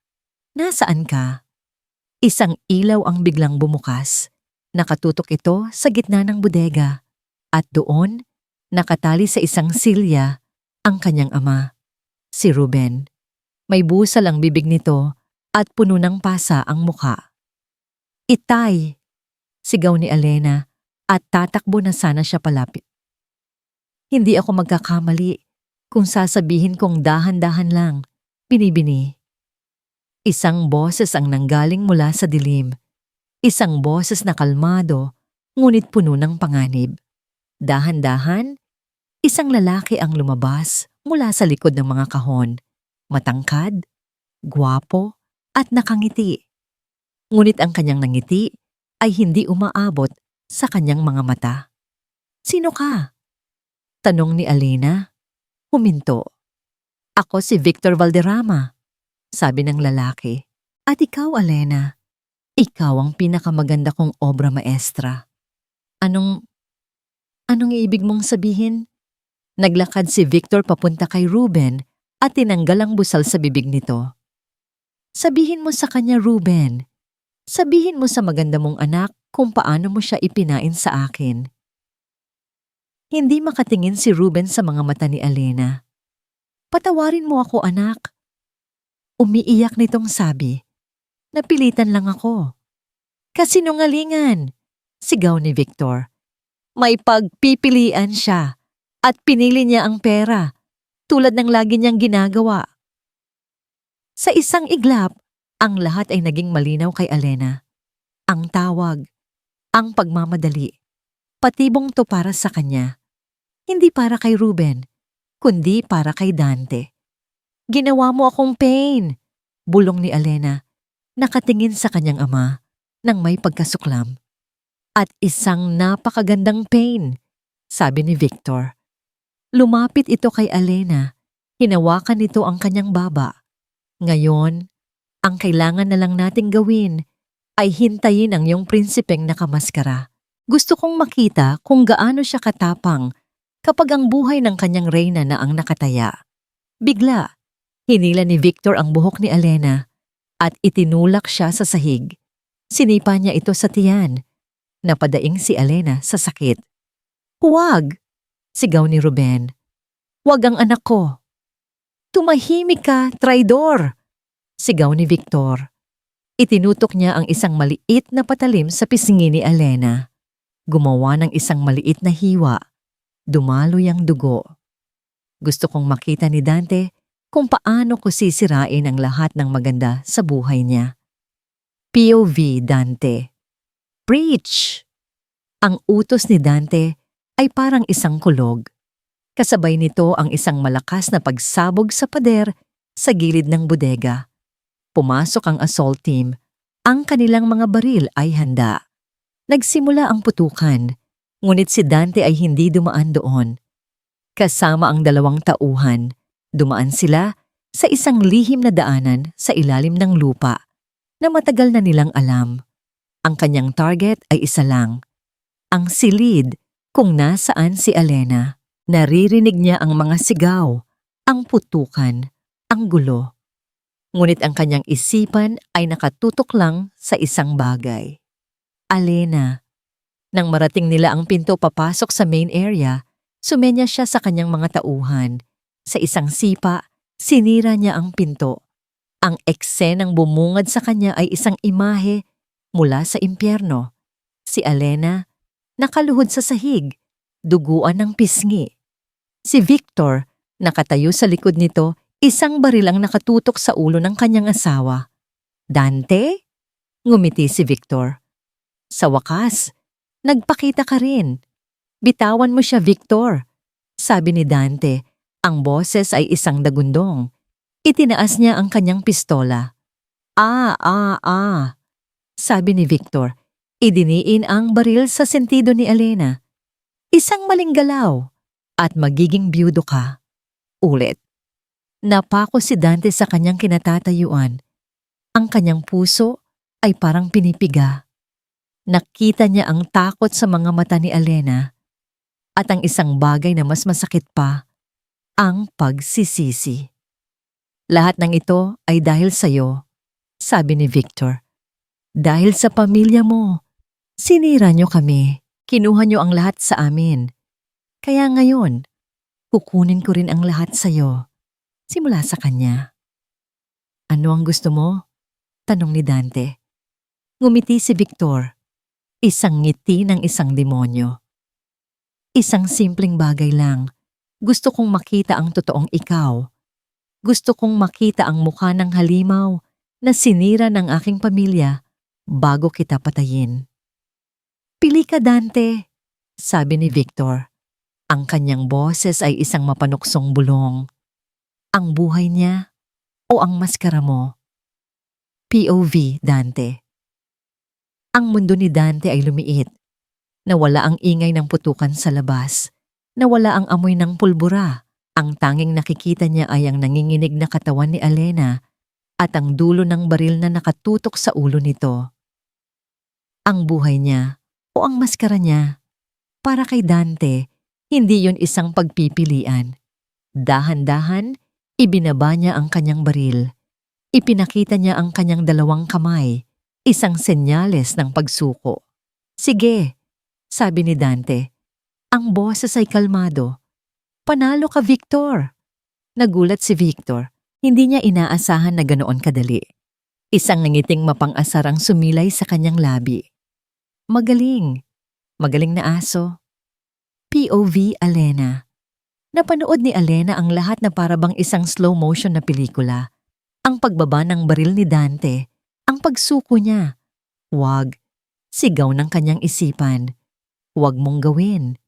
"Nasaan ka?" Isang ilaw ang biglang bumukas. Nakatutok ito sa gitna ng bodega. At doon, nakatali sa isang silya, ang kanyang ama, si Ruben. May busal ang bibig nito at puno ng pasa ang muka. "Itay!" sigaw ni Elena at tatakbo na sana siya palapit. "Hindi ako magkakamali kung sasabihin kong dahan-dahan lang," binibini. Isang boses ang nanggaling mula sa dilim. Isang boses na kalmado, ngunit puno ng panganib. Dahan-dahan, isang lalaki ang lumabas mula sa likod ng mga kahon. Matangkad, gwapo, at nakangiti. Ngunit ang kanyang nangiti ay hindi umaabot sa kanyang mga mata. "Sino ka?" tanong ni Elena. Huminto. "Ako si Victor Valderrama," sabi ng lalaki. "At ikaw, Elena? Ikaw ang pinakamaganda kong obra maestra." Anong ibig mong sabihin?" Naglakad si Victor papunta kay Ruben at tinanggal ang busal sa bibig nito. "Sabihin mo sa kanya, Ruben. Sabihin mo sa maganda mong anak kung paano mo siya ipinain sa akin." Hindi makatingin si Ruben sa mga mata ni Elena. "Patawarin mo ako, anak." Umiiyak nitong sabi. "Napilitan lang ako." "Kasinungalingan!" sigaw ni Victor. "May pagpipilian siya at pinili niya ang pera, tulad ng lagi niyang ginagawa." Sa isang iglap, ang lahat ay naging malinaw kay Elena. Ang tawag, ang pagmamadali, patibong to para sa kanya. Hindi para kay Ruben, kundi para kay Dante. "Ginawa mo akong pain," bulong ni Elena, nakatingin sa kanyang ama nang may pagkasuklam. "At isang napakagandang pain," sabi ni Victor. Lumapit ito kay Elena. Hinawakan nito ang kanyang baba. "Ngayon, ang kailangan na lang nating gawin ay hintayin ang iyong prinsipeng nakamaskara. Gusto kong makita kung gaano siya katapang kapag ang buhay ng kanyang reyna na ang nakataya." Bigla, hinila ni Victor ang buhok ni Elena at itinulak siya sa sahig. Sinipa niya ito sa tiyan. Napadaing si Elena sa sakit. "Huwag!" sigaw ni Ruben. "Huwag ang anak ko." "Tumahimik ka, traidor!" sigaw ni Victor. Itinutok niya ang isang maliit na patalim sa pisngi ni Elena. Gumawa ng isang maliit na hiwa. Dumaloy ang dugo. Gusto kong makita ni Dante kung paano ko sisirain ang lahat ng maganda sa buhay niya. POV Dante. Preach! Ang utos ni Dante ay parang isang kulog. Kasabay nito ang isang malakas na pagsabog sa pader sa gilid ng bodega. Pumasok ang assault team. Ang kanilang mga baril ay handa. Nagsimula ang putukan, ngunit si Dante ay hindi dumaan doon. Kasama ang 2 tauhan, dumaan sila sa isang lihim na daanan sa ilalim ng lupa na matagal na nilang alam. Ang kanyang target ay isa lang, ang silid kung nasaan si Elena. Naririnig niya ang mga sigaw, ang putukan, ang gulo. Ngunit ang kanyang isipan ay nakatutok lang sa isang bagay. "Elena, Nang marating nila ang pinto papasok sa main area, sumenya siya sa kanyang mga tauhan. Sa isang sipa, sinira niya ang pinto. Ang eksenang bumungad sa kanya ay isang imahe mula sa impyerno. Si Alena, nakaluhod sa sahig, duguan ng pisngi. Si Victor, nakatayo sa likod nito, isang baril ang nakatutok sa ulo ng kanyang asawa. Dante? Ngumiti si Victor. Sa wakas, nagpakita ka rin. Bitawan mo siya, Victor. Sabi ni Dante, ang boses ay isang dagundong. Itinaas niya ang kanyang pistola. Sabi ni Victor, idiniin ang baril sa sentido ni Alena. Isang maling galaw at magiging biyudo ka. Ulit. Napako si Dante sa kanyang kinatatayuan. Ang kanyang puso ay parang pinipiga. Nakita niya ang takot sa mga mata ni Alena at ang isang bagay na mas masakit pa, ang pagsisisi. Lahat ng ito ay dahil sa'yo, sabi ni Victor. Dahil sa pamilya mo, sinira niyo kami, kinuha niyo ang lahat sa amin. Kaya ngayon, kukunin ko rin ang lahat sa'yo, simula sa kanya. Ano ang gusto mo? Tanong ni Dante. Ngumiti si Victor. Isang ngiti ng isang demonyo. Isang simpleng bagay lang. Gusto kong makita ang totoong ikaw. Gusto kong makita ang mukha ng halimaw na sinira ng aking pamilya bago kita patayin. Pili ka, Dante, sabi ni Victor. Ang kanyang boses ay isang mapanuksong bulong. Ang buhay niya o ang maskara mo? POV, Dante. Ang mundo ni Dante ay lumiit. Nawala ang ingay ng putukan sa labas. Nawala ang amoy ng pulbura. Ang tanging nakikita niya ay ang nanginginig na katawan ni Alena at ang dulo ng baril na nakatutok sa ulo nito. Ang buhay niya o ang maskara niya, para kay Dante, hindi yon isang pagpipilian. Dahan-dahan, ibinaba niya ang kanyang baril. Ipinakita niya ang kanyang dalawang kamay, isang senyales ng pagsuko. Sige, sabi ni Dante. Ang boses ay kalmado. Panalo ka, Victor. Nagulat si Victor. Hindi niya inaasahan na ganoon kadali. Isang nangiting mapang-asar ang sumilay sa kanyang labi. Magaling. Magaling na aso. POV, Alena. Napanood ni Alena ang lahat na parabang isang slow motion na pelikula. Ang pagbaba ng baril ni Dante, ang pagsuko niya. Wag. Sigaw ng kanyang isipan. Wag mong gawin.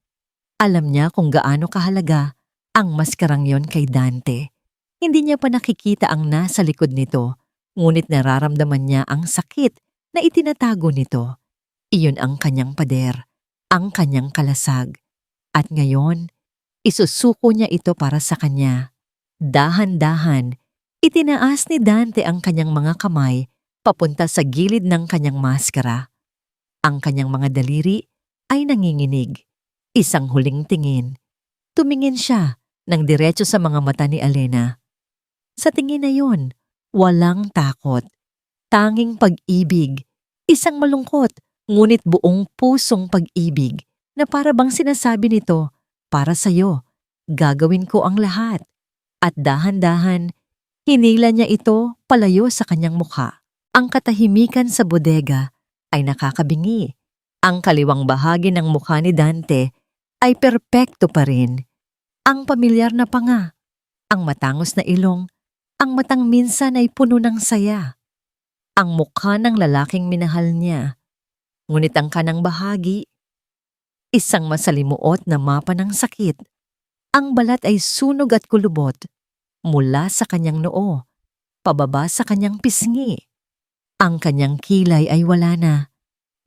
Alam niya kung gaano kahalaga ang maskarang yon kay Dante. Hindi niya pa nakikita ang nasa likod nito, ngunit nararamdaman niya ang sakit na itinatago nito. Iyon ang kanyang pader, ang kanyang kalasag. At ngayon, isusuko niya ito para sa kanya. Dahan-dahan, itinaas ni Dante ang kanyang mga kamay papunta sa gilid ng kanyang maskara. Ang kanyang mga daliri ay nanginginig. Isang huling tingin. Tumingin siya ng diretso sa mga mata ni Alena. Sa tingin na yon, walang takot. Tanging pag-ibig. Isang malungkot, ngunit buong pusong pag-ibig na para bang sinasabi nito, para sa'yo, gagawin ko ang lahat. At dahan-dahan, hinila niya ito palayo sa kanyang mukha. Ang katahimikan sa bodega ay nakakabingi. Ang kaliwang bahagi ng mukha ni Dante ay perpekto pa rin. Ang pamilyar na panga, ang matangos na ilong, ang matang minsan ay puno ng saya. Ang mukha ng lalaking minahal niya. Ngunit ang kanang bahagi, isang masalimuot na mapa ng sakit. Ang balat ay sunog at kulubot, mula sa kanyang noo, pababa sa kanyang pisngi. Ang kanyang kilay ay wala na,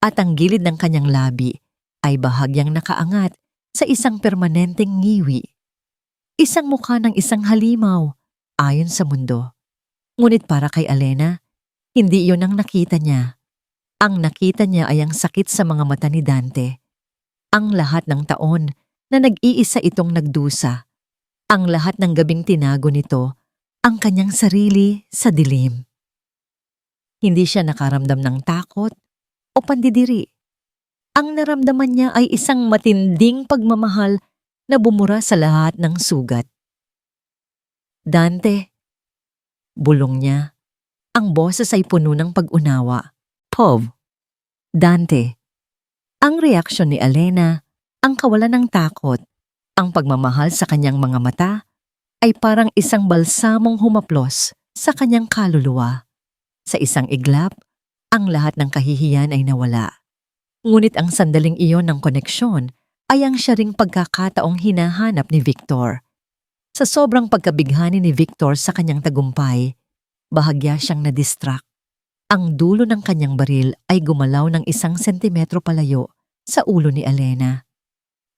at ang gilid ng kanyang labi ay bahagyang nakaangat sa isang permanenteng ngiwi. Isang mukha ng isang halimaw, ayon sa mundo. Ngunit para kay Alena, hindi iyon ang nakita niya. Ang nakita niya ay ang sakit sa mga mata ni Dante. Ang lahat ng taon na nag-iisa itong nagdusa. Ang lahat ng gabing tinago nito, ang kanyang sarili sa dilim. Hindi siya nakaramdam ng takot o pandidiri. Ang naramdaman niya ay isang matinding pagmamahal na bumura sa lahat ng sugat. Dante, bulong niya. Ang boses ay puno ng pag-unawa. Pov. Dante. Ang reaksyon ni Elena, ang kawalan ng takot, ang pagmamahal sa kanyang mga mata, ay parang isang balsamong humaplos sa kanyang kaluluwa. Sa isang iglap, ang lahat ng kahihiyan ay nawala. Ngunit ang sandaling iyon ng koneksyon ay ang siya ring pagkakataong hinahanap ni Victor. Sa sobrang pagkabighani ni Victor sa kanyang tagumpay, bahagya siyang na-distract. Ang dulo ng kanyang baril ay gumalaw ng 1 sentimetro palayo sa ulo ni Elena.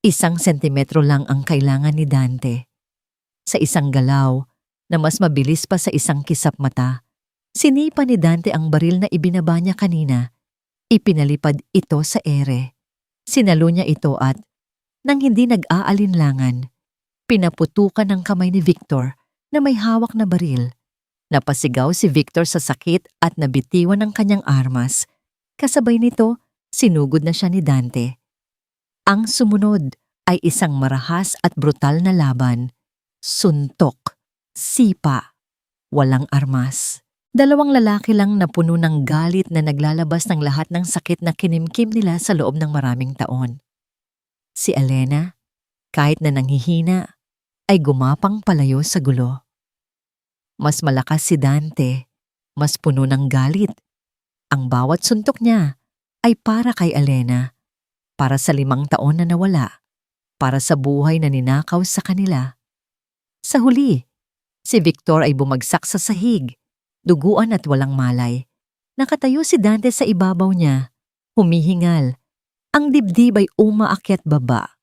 1 sentimetro lang ang kailangan ni Dante. Sa isang galaw na mas mabilis pa sa isang kisap mata, sinipa ni Dante ang baril na ibinaba niya kanina. Ipinalipad ito sa ere. Sinalo niya ito at, nang hindi nag-aalinlangan, pinaputukan ng kamay ni Victor na may hawak na baril. Napasigaw si Victor sa sakit at nabitiwan ng kanyang armas. Kasabay nito, sinugod na siya ni Dante. Ang sumunod ay isang marahas at brutal na laban. Suntok, sipa, walang armas. 2 lalaki lang na puno ng galit na naglalabas ng lahat ng sakit na kinimkim nila sa loob ng maraming taon. Si Elena, kahit na nanghihina, ay gumapang palayo sa gulo. Mas malakas si Dante, mas puno ng galit. Ang bawat suntok niya ay para kay Elena, para sa 5 taon na nawala, para sa buhay na ninakaw sa kanila. Sa huli, si Victor ay bumagsak sa sahig, duguan at walang malay. Nakatayo si Dante sa ibabaw niya, humihingal. Ang dibdib ay umaakyat baba.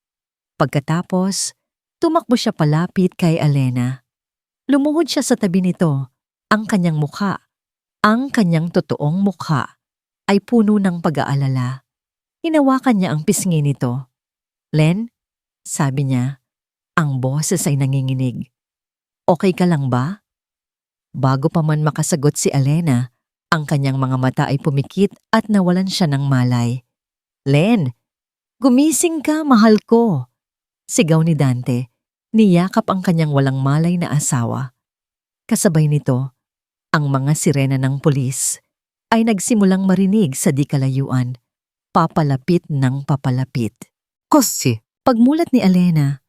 Pagkatapos, tumakbo siya palapit kay Elena. Lumuhod siya sa tabi nito. Ang kanyang mukha, ang kanyang totoong mukha, ay puno ng pag-aalala. Hinawakan niya ang pisngi nito. "Len," sabi niya, ang boses ay nanginginig. "Okay ka lang ba?" Bago pa man makasagot si Elena, ang kanyang mga mata ay pumikit at nawalan siya ng malay. "Len, gumising ka, mahal ko!" Sigaw ni Dante. Niyakap ang kanyang walang malay na asawa. Kasabay nito, ang mga sirena ng pulis ay nagsimulang marinig sa di kalayuan, papalapit ng papalapit. Kasi, pagmulat ni Elena,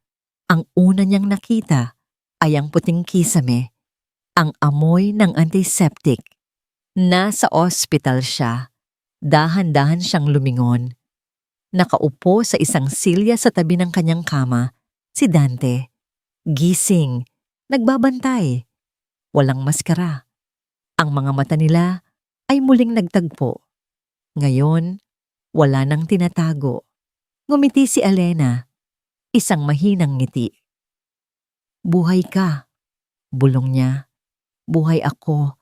ang una niyang nakita ay ang puting kisame, ang amoy ng antiseptic. Nasa ospital siya, dahan-dahan siyang lumingon. Nakaupo sa isang silya sa tabi ng kanyang kama, si Dante. Gising, nagbabantay, walang maskara. Ang mga mata nila ay muling nagtagpo. Ngayon, wala nang tinatago. Ngumiti si Elena, isang mahinang ngiti. "Buhay ka," bulong niya. "Buhay ako,"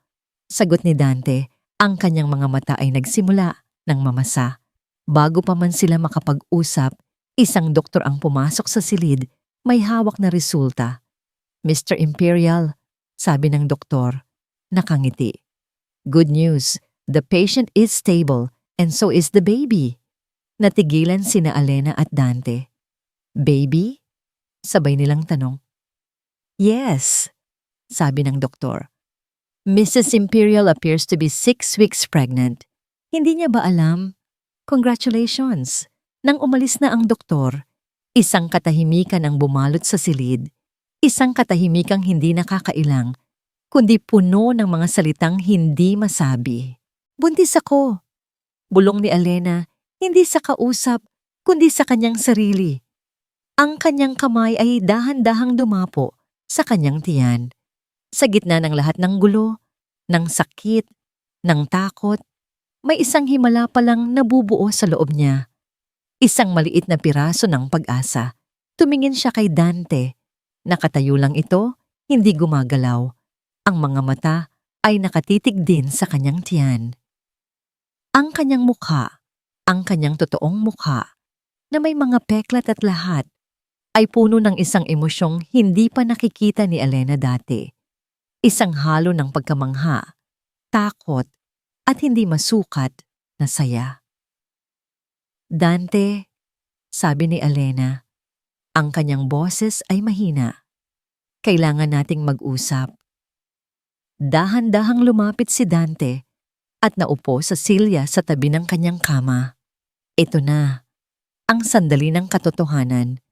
sagot ni Dante. Ang kanyang mga mata ay nagsimula ng mamasa. Bago pa man sila makapag-usap, isang doktor ang pumasok sa silid, may hawak na resulta. "Mr. Imperial," sabi ng doktor, nakangiti. "Good news, the patient is stable and so is the baby." Natigilan sina Elena at Dante. "Baby?" sabay nilang tanong. "Yes," sabi ng doktor. "Mrs. Imperial appears to be 6 weeks pregnant. Hindi niya ba alam? Congratulations." Nang umalis na ang doktor, isang katahimikan ang bumalot sa silid. Isang katahimikang hindi nakakailang, kundi puno ng mga salitang hindi masabi. "Buntis ako," bulong ni Elena, hindi sa kausap, kundi sa kanyang sarili. Ang kanyang kamay ay dahan-dahang dumapo sa kanyang tiyan. Sa gitna ng lahat ng gulo, ng sakit, ng takot, may isang himala palang nabubuo sa loob niya. Isang maliit na piraso ng pag-asa. Tumingin siya kay Dante. Nakatayo lang ito, hindi gumagalaw. Ang mga mata ay nakatitig din sa kanyang tiyan. Ang kanyang mukha, ang kanyang totoong mukha, na may mga peklat at lahat, ay puno ng isang emosyong hindi pa nakikita ni Elena dati. Isang halo ng pagkamangha, takot, at hindi masukat na saya. Dante, sabi ni Alena, ang kanyang boses ay mahina. Kailangan nating mag-usap. Dahan-dahang lumapit si Dante at naupo sa silya sa tabi ng kanyang kama. Ito na, ang sandali ng katotohanan.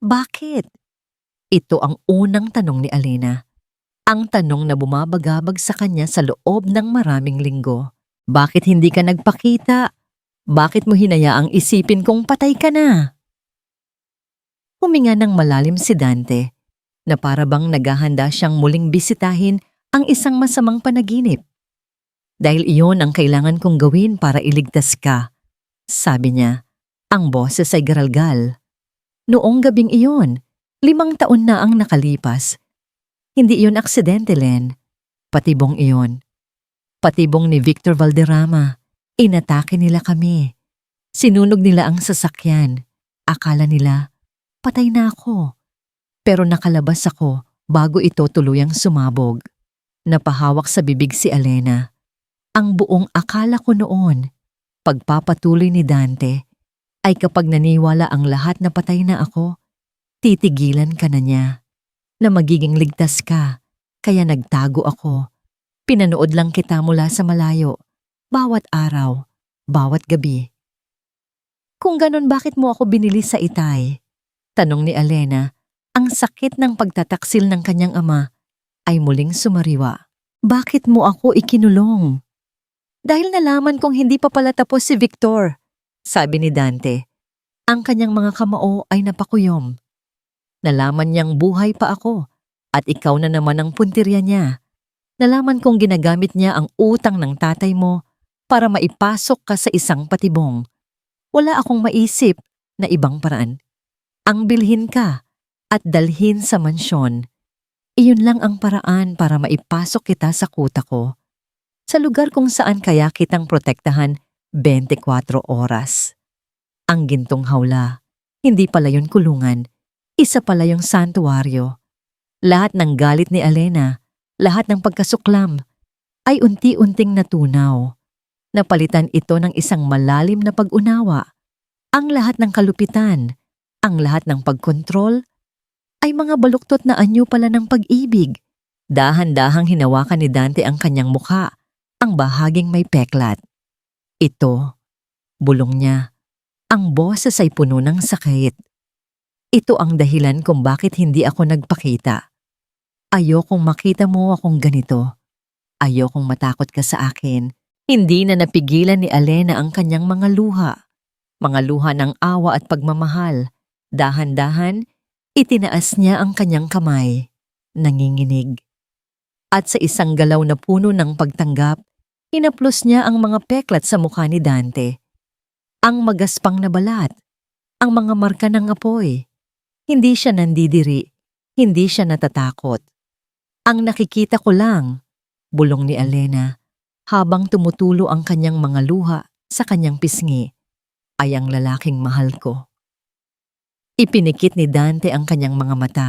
Bakit? Ito ang unang tanong ni Alena. Ang tanong na bumabagabag sa kanya sa loob ng maraming linggo. Bakit hindi ka nagpakita? Bakit mo hinayaang isipin kong patay ka na? Huminga ng malalim si Dante na para bang naghahanda siyang muling bisitahin ang isang masamang panaginip. Dahil iyon ang kailangan kong gawin para iligtas ka, sabi niya. Ang boses ay garalgal. Noong gabing iyon, 5 taon na ang nakalipas. Hindi iyon aksidente, Len. Patibong iyon. Patibong ni Victor Valderrama. Inatake nila kami. Sinunog nila ang sasakyan. Akala nila, patay na ako. Pero nakalabas ako bago ito tuluyang sumabog. Napahawak sa bibig si Alena. Ang buong akala ko noon, pagpapatuloy ni Dante, ay kapag naniwala ang lahat na patay na ako, titigilan ka na niya. Na magiging ligtas ka, kaya nagtago ako. Pinanood lang kita mula sa malayo, bawat araw, bawat gabi. Kung ganon, bakit mo ako binili sa Itay? Tanong ni Alena. Ang sakit ng pagtataksil ng kanyang ama ay muling sumariwa. Bakit mo ako ikinulong? Dahil nalaman kong hindi pa pala tapos si Victor, sabi ni Dante. Ang kanyang mga kamao ay napakuyom. Nalaman niyang buhay pa ako at ikaw na naman ang puntirya niya. Nalaman kong ginagamit niya ang utang ng tatay mo para maipasok ka sa isang patibong. Wala akong maisip na ibang paraan. Ang bilhin ka at dalhin sa mansyon. Iyon lang ang paraan para maipasok kita sa kuta ko. Sa lugar kung saan kaya kitang protektahan 24 oras. Ang gintong hawla, hindi pala yun kulungan. Isa pala yung santuaryo. Lahat ng galit ni Alena, lahat ng pagkasuklam, ay unti-unting natunaw. Napalitan ito ng isang malalim na pag-unawa. Ang lahat ng kalupitan, ang lahat ng pagkontrol, ay mga baluktot na anyo pala ng pag-ibig. Dahan-dahang hinawakan ni Dante ang kanyang mukha, ang bahaging may peklat. Ito, bulong niya, ang boses ay puno ng sakit. Ito ang dahilan kung bakit hindi ako nagpakita. Ayokong makita mo akong ganito. Ayokong matakot ka sa akin. Hindi na napigilan ni Alena ang kanyang mga luha. Mga luha ng awa at pagmamahal. Dahan-dahan, itinaas niya ang kanyang kamay. Nanginginig. At sa isang galaw na puno ng pagtanggap, hinaplos niya ang mga peklat sa mukha ni Dante. Ang magaspang na balat, ang mga marka ng apoy. Hindi siya nandidiri, hindi siya natatakot. Ang nakikita ko lang, bulong ni Alena, habang tumutulo ang kanyang mga luha sa kanyang pisngi, ay ang lalaking mahal ko. Ipinikit ni Dante ang kanyang mga mata,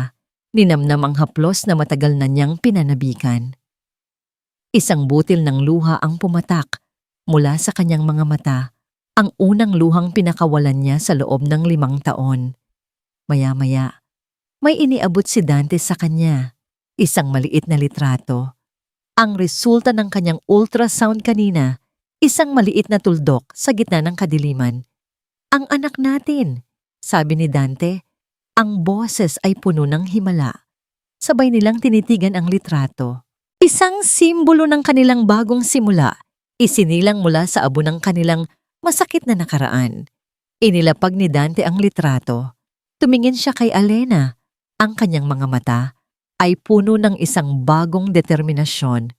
ninamnam ang haplos na matagal na niyang pinanabikan. Isang butil ng luha ang pumatak mula sa kanyang mga mata, ang unang luhang pinakawalan niya sa loob ng 5 taon. Maya-maya, may iniabot si Dante sa kanya, isang maliit na litrato. Ang resulta ng kanyang ultrasound kanina, isang maliit na tuldok sa gitna ng kadiliman. Ang anak natin, sabi ni Dante, ang boses ay puno ng himala. Sabay nilang tinitigan ang litrato. Isang simbolo ng kanilang bagong simula, isinilang mula sa abo ng kanilang masakit na nakaraan. Inilapag ni Dante ang litrato. Tumingin siya kay Alena. Ang kanyang mga mata ay puno ng isang bagong determinasyon.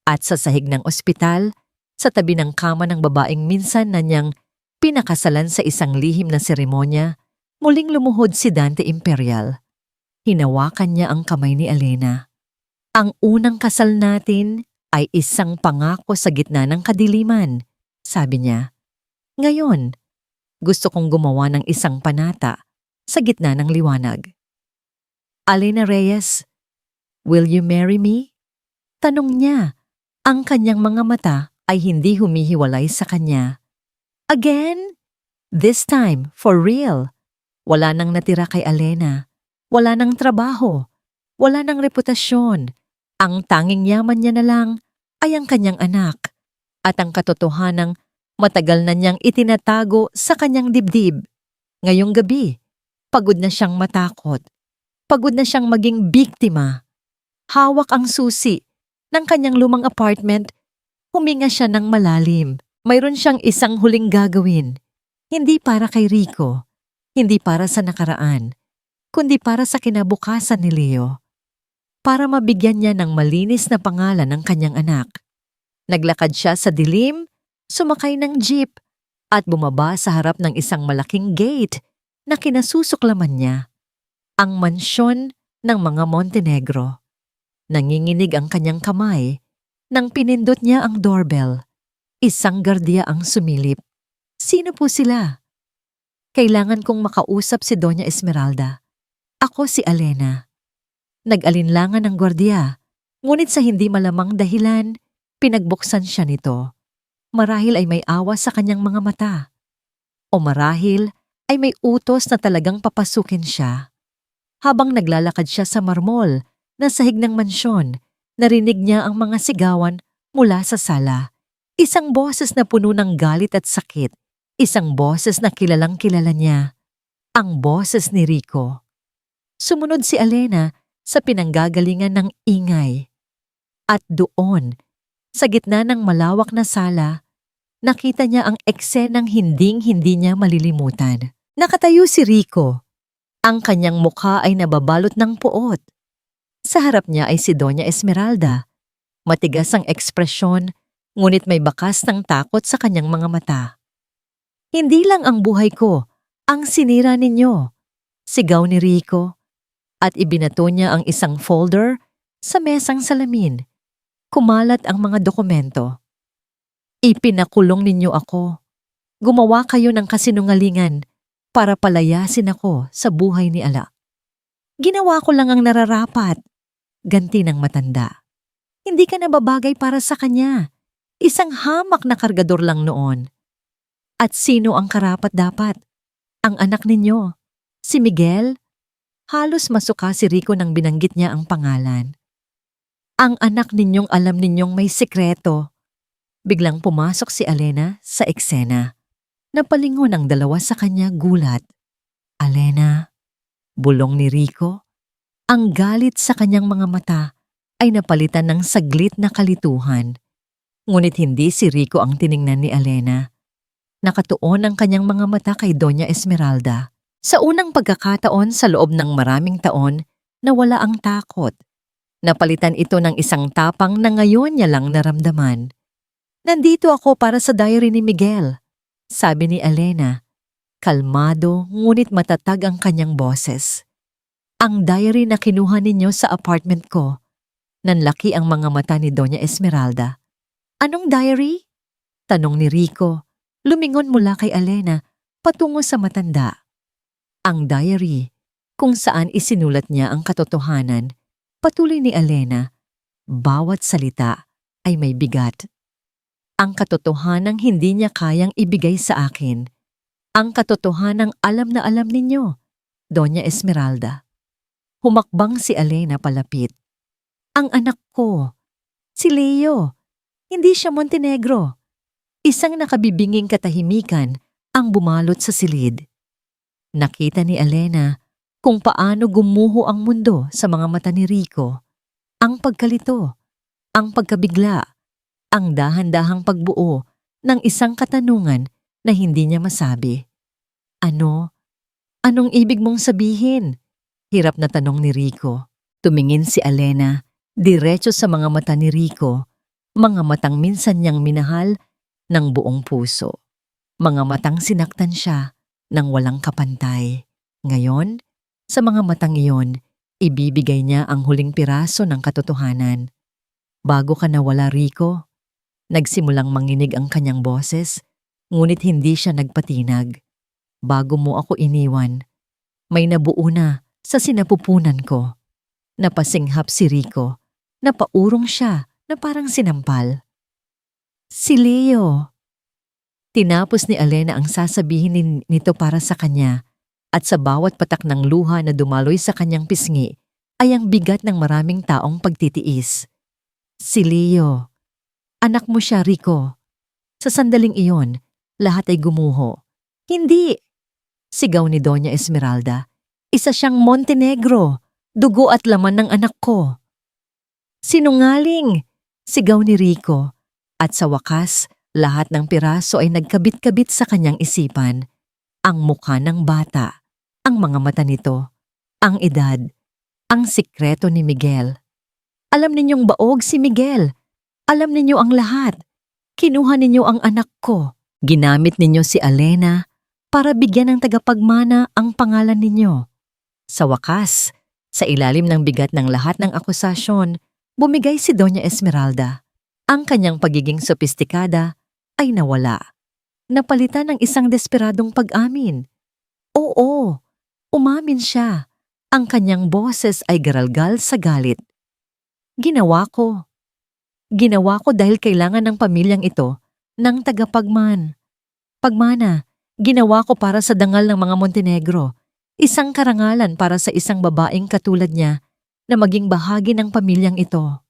At sa sahig ng ospital, sa tabi ng kama ng babaeng minsan na niyang pinakasalan sa isang lihim na seremonya, muling lumuhod si Dante Imperial. Hinawakan niya ang kamay ni Alena. Ang unang kasal natin ay isang pangako sa gitna ng kadiliman, sabi niya. Ngayon, gusto kong gumawa ng isang panata sa gitna ng liwanag. Alena Reyes, will you marry me? Tanong niya. Ang kanyang mga mata ay hindi humihiwalay sa kanya. Again? This time, for real. Wala nang natira kay Alena. Wala nang trabaho. Wala nang reputasyon. Ang tanging yaman niya na lang ay ang kanyang anak. At ang katotohanang matagal na niyang itinatago sa kanyang dibdib. Ngayong gabi, pagod na siyang matakot. Pagod na siyang maging biktima. Hawak ang susi ng kanyang lumang apartment. Huminga siya ng malalim. Mayroon siyang isang huling gagawin. Hindi para kay Rico. Hindi para sa nakaraan. Kundi para sa kinabukasan ni Leo. Para mabigyan niya ng malinis na pangalan ng kanyang anak. Naglakad siya sa dilim, sumakay ng jeep, at bumaba sa harap ng isang malaking gate na kinasusuklaman niya. Ang mansyon ng mga Montenegro. Nanginginig ang kanyang kamay nang pinindot niya ang doorbell. Isang gardiya ang sumilip. Sino po sila? Kailangan kong makausap si Doña Esmeralda. Ako si Alena. Nag-alinlangan ang gwardiya, ngunit sa hindi malamang dahilan, pinagbuksan siya nito. Marahil ay may awa sa kanyang mga mata. O marahil ay may utos na talagang papasukin siya. Habang naglalakad siya sa marmol na sahig ng mansyon, narinig niya ang mga sigawan mula sa sala. Isang boses na puno ng galit at sakit. Isang boses na kilalang kilala niya. Ang boses ni Rico. Sumunod si Alena sa pinanggagalingan ng ingay. At doon, sa gitna ng malawak na sala, nakita niya ang eksenang hinding-hindi niya malilimutan. Nakatayo si Rico. Ang kanyang mukha ay nababalot ng puot. Sa harap niya ay si Doña Esmeralda. Matigas ang ekspresyon, ngunit may bakas ng takot sa kanyang mga mata. Hindi lang ang buhay ko ang sinira ninyo, sigaw ni Rico, at ibinato niya ang isang folder sa mesang salamin. Kumalat ang mga dokumento. Ipinakulong ninyo ako. Gumawa kayo ng kasinungalingan para palayasin ako sa buhay ni Ala. Ginawa ko lang ang nararapat. Ganti ng matanda. Hindi ka nababagay para sa kanya. Isang hamak na kargador lang noon. At sino ang karapat-dapat? Ang anak ninyo. Si Miguel? Halos masuka si Rico nang binanggit niya ang pangalan. Ang anak ninyong alam ninyong may sikreto. Biglang pumasok si Alena sa eksena. Napalingon ang dalawa sa kanya gulat. Alena, bulong ni Rico. Ang galit sa kanyang mga mata ay napalitan ng saglit na kalituhan. Ngunit hindi si Rico ang tiningnan ni Alena. Nakatuon ang kanyang mga mata kay Doña Esmeralda. Sa unang pagkakataon sa loob ng maraming taon, nawala ang takot. Napalitan ito ng isang tapang na ngayon niya lang naramdaman. Nandito ako para sa diary ni Miguel, sabi ni Alena. Kalmado ngunit matatag ang kanyang boses. Ang diary na kinuha ninyo sa apartment ko. Nanlaki ang mga mata ni Doña Esmeralda. Anong diary? Tanong ni Rico. Lumingon mula kay Alena patungo sa matanda. Ang diary, kung saan isinulat niya ang katotohanan, patuloy ni Alena, bawat salita ay may bigat. Ang katotohanang hindi niya kayang ibigay sa akin. Ang katotohanang alam na alam ninyo, Doña Esmeralda. Humakbang si Alena palapit. Ang anak ko, si Leo, hindi siya Montenegro. Isang nakabibinging katahimikan ang bumalot sa silid. Nakita ni Alena kung paano gumuho ang mundo sa mga mata ni Rico. Ang pagkalito, ang pagkabigla, ang dahan-dahang pagbuo ng isang katanungan na hindi niya masabi. Ano? Anong ibig mong sabihin? Hirap na tanong ni Rico. Tumingin si Alena, diretso sa mga mata ni Rico, mga matang minsan niyang minahal ng buong puso. Mga matang sinaktan siya ng walang kapantay. Ngayon, sa mga matang iyon, ibibigay niya ang huling piraso ng katotohanan. Bago ka nawala, Rico, nagsimulang manginig ang kanyang boses, ngunit hindi siya nagpatinag. Bago mo ako iniwan, may nabuo na sa sinapupunan ko. Napasinghap si Rico, napaurong siya na parang sinampal. Si Leo. Tinapos ni Alena ang sasabihin nito para sa kanya at sa bawat patak ng luha na dumaloy sa kanyang pisngi ay ang bigat ng maraming taong pagtitiis. Si Leo. Anak mo siya, Rico. Sa sandaling iyon, lahat ay gumuho. Hindi! Sigaw ni Doña Esmeralda. Isa siyang Montenegro, dugo at laman ng anak ko. Sinungaling! Sigaw ni Rico. At sa wakas, lahat ng piraso ay nagkabit-kabit sa kanyang isipan. Ang mukha ng bata, ang mga mata nito, ang edad, ang sikreto ni Miguel. Alam ninyong baog si Miguel. Alam ninyo ang lahat. Kinuha ninyo ang anak ko. Ginamit ninyo si Alena para bigyan ng tagapagmana ang pangalan ninyo. Sa wakas, sa ilalim ng bigat ng lahat ng akusasyon, bumigay si Doña Esmeralda. Ang kanyang pagiging sopistikada ay nawala. Napalitan ng isang desperadong pag-amin. Oo, umamin siya. Ang kanyang boses ay garalgal sa galit. Ginawa ko. Ginawa ko dahil kailangan ng pamilyang ito ng pagmana. Ginawa ko para sa dangal ng mga Montenegro. Isang karangalan para sa isang babaeng katulad niya na maging bahagi ng pamilyang ito.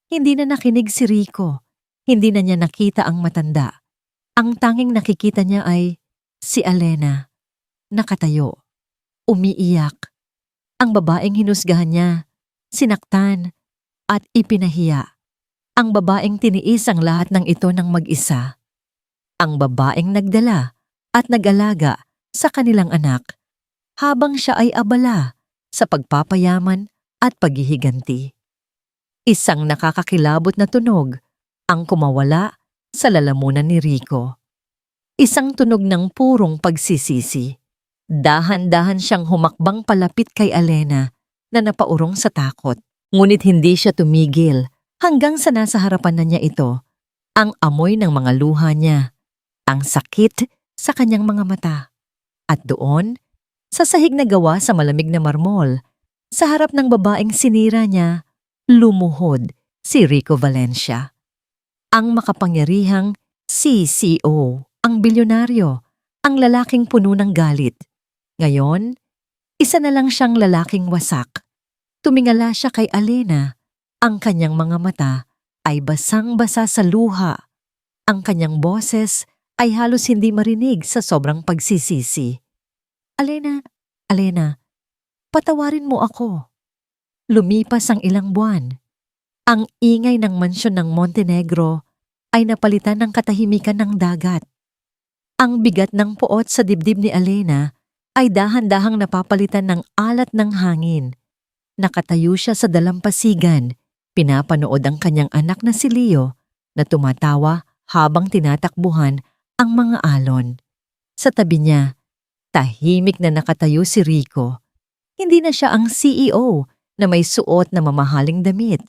Hindi na nakinig si Rico. Hindi na niya nakita ang matanda. Ang tanging nakikita niya ay si Alena. Nakatayo. Umiiyak. Ang babaeng hinusgahan niya, sinaktan, at ipinahiya. Ang babaeng tiniis ang lahat ng ito ng mag-isa. Ang babaeng nagdala at nag-alaga sa kanilang anak habang siya ay abala sa pagpapayaman at paghihiganti. Isang nakakakilabot na tunog ang kumawala sa lalamunan ni Rico. Isang tunog ng purong pagsisisi. Dahan-dahan siyang humakbang palapit kay Alena na napaurong sa takot. Ngunit hindi siya tumigil hanggang sa nasa harapan na niya ito. Ang amoy ng mga luha niya, ang sakit sa kanyang mga mata. At doon, sa sahig na gawa sa malamig na marmol, sa harap ng babaeng sinira niya, lumuhod si Rico Valencia. Ang makapangyarihang CCO, ang bilyonaryo, ang lalaking puno ng galit. Ngayon, isa na lang siyang lalaking wasak. Tumingala siya kay Alena. Ang kanyang mga mata ay basang-basa sa luha. Ang kanyang boses ay halos hindi marinig sa sobrang pagsisisi. Alena, patawarin mo ako. Lumipas ang ilang buwan. Ang ingay ng mansyon ng Montenegro ay napalitan ng katahimikan ng dagat. Ang bigat ng puot sa dibdib ni Alena ay dahan-dahang napapalitan ng alat ng hangin. Nakatayo siya sa dalampasigan, pinapanood ang kanyang anak na si Leo na tumatawa habang tinatakbuhan ang mga alon. Sa tabi niya, tahimik na nakatayo si Rico. Hindi na siya ang CEO na may suot na mamahaling damit.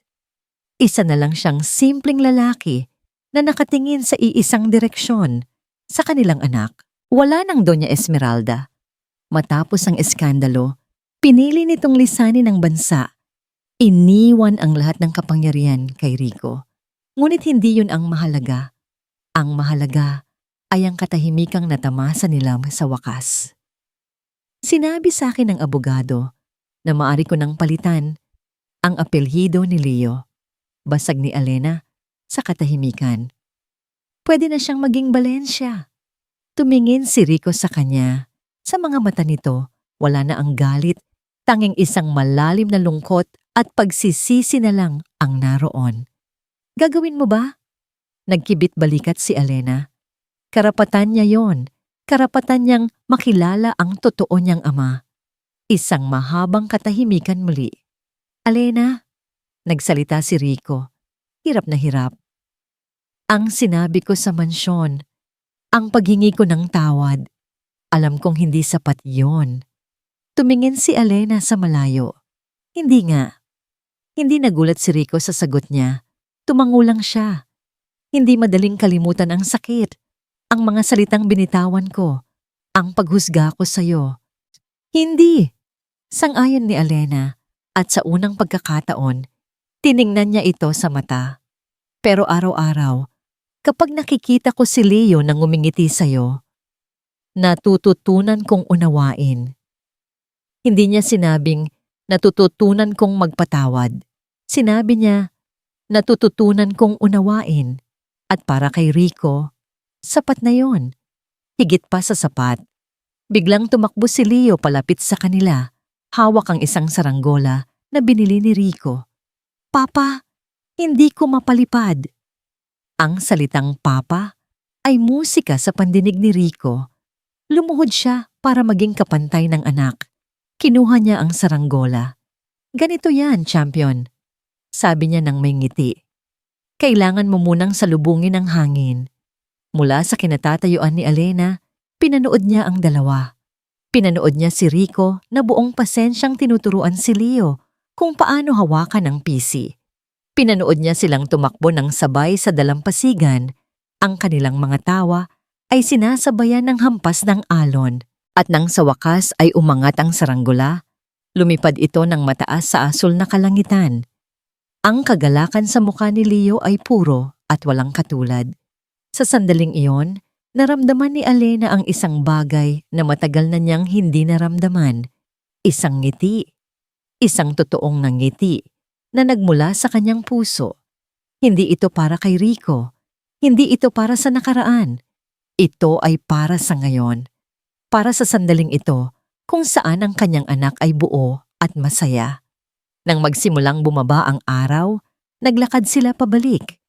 Isa na lang siyang simpleng lalaki na nakatingin sa iisang direksyon, sa kanilang anak. Wala nang Doña Esmeralda. Matapos ang eskandalo, pinili nitong lisanin ang bansa. Iniwan ang lahat ng kapangyarihan kay Rico. Ngunit hindi yun ang mahalaga. Ang mahalaga ay ang katahimikang natamasa nila sa wakas. Sinabi sa akin ng abogado na maaari ko nang palitan ang apelyido ni Leo. Basag ni Alena sa katahimikan. Pwede na siyang maging Valencia. Tumingin si Rico sa kanya. Sa mga mata nito, wala na ang galit, tanging isang malalim na lungkot at pagsisisi na lang ang naroon. Gagawin mo ba? Nagkibit balikat si Alena. Karapatan niya yon. Karapatan niyang makilala ang totoo niyang ama. Isang mahabang katahimikan muli. Alena, nagsalita si Rico. Hirap na hirap. Ang sinabi ko sa mansyon, ang paghingi ko ng tawad, alam kong hindi sapat yon. Tumingin si Alena sa malayo. Hindi nga. Hindi nagulat si Rico sa sagot niya. Tumango lang siya. Hindi madaling kalimutan ang sakit, ang mga salitang binitawan ko, ang paghusga ko sa'yo. Hindi! Sang-ayon ni Alena at sa unang pagkakataon, tiningnan niya ito sa mata. Pero araw-araw, Kapag nakikita ko si Leo na ngumingiti sa'yo, natututunan kong unawain. Hindi niya sinabing natututunan kong magpatawad. Sinabi niya, natututunan kong unawain. At para kay Rico, sapat na yon. Higit pa sa sapat. Biglang tumakbo si Leo palapit sa kanila. Hawak ang isang saranggola na binili ni Rico. Papa, hindi ko mapalipad. Ang salitang papa ay musika sa pandinig ni Rico. Lumuhod siya para maging kapantay ng anak. Kinuha niya ang saranggola. Ganito yan, champion. Sabi niya nang may ngiti. Kailangan mo munang salubungin ang hangin. Mula sa kinatatayuan ni Alena, pinanood niya ang dalawa. Pinanood niya si Rico na buong pasensyang tinuturuan si Leo kung paano hawakan ang PC. Pinanood niya silang tumakbo ng sabay sa dalampasigan. Ang kanilang mga tawa ay sinasabayan ng hampas ng alon. At nang sa wakas ay umangat ang saranggola, lumipad ito ng mataas sa asul na kalangitan. Ang kagalakan sa mukha ni Leo ay puro at walang katulad. Sa sandaling iyon, naramdaman ni Alena ang isang bagay na matagal na niyang hindi naramdaman. Isang ngiti. Isang totoong ngiti na nagmula sa kanyang puso. Hindi ito para kay Rico. Hindi ito para sa nakaraan. Ito ay para sa ngayon. Para sa sandaling ito kung saan ang kanyang anak ay buo at masaya. Nang magsimulang bumaba ang araw, naglakad sila pabalik.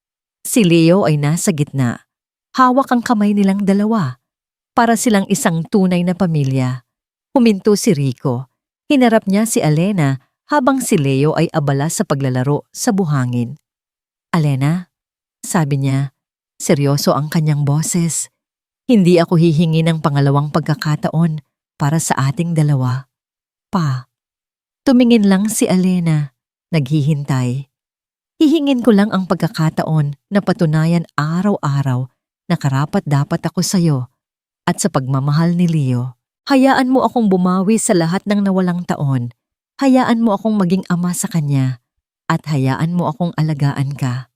Si Leo ay nasa gitna. Hawak ang kamay nilang dalawa. Para silang isang tunay na pamilya. Huminto si Rico. Hinarap niya si Alena habang si Leo ay abala sa paglalaro sa buhangin. Alena, sabi niya, seryoso ang kanyang boses. Hindi ako hihingi ng pangalawang pagkakataon para sa ating dalawa. Pa. Tumingin lang si Alena, naghihintay. Hihingin ko lang ang pagkakataon na patunayan araw-araw na karapat-dapat ako sa'yo at sa pagmamahal ni Leo. Hayaan mo akong bumawi sa lahat ng nawalang taon. Hayaan mo akong maging ama sa kanya at hayaan mo akong alagaan ka.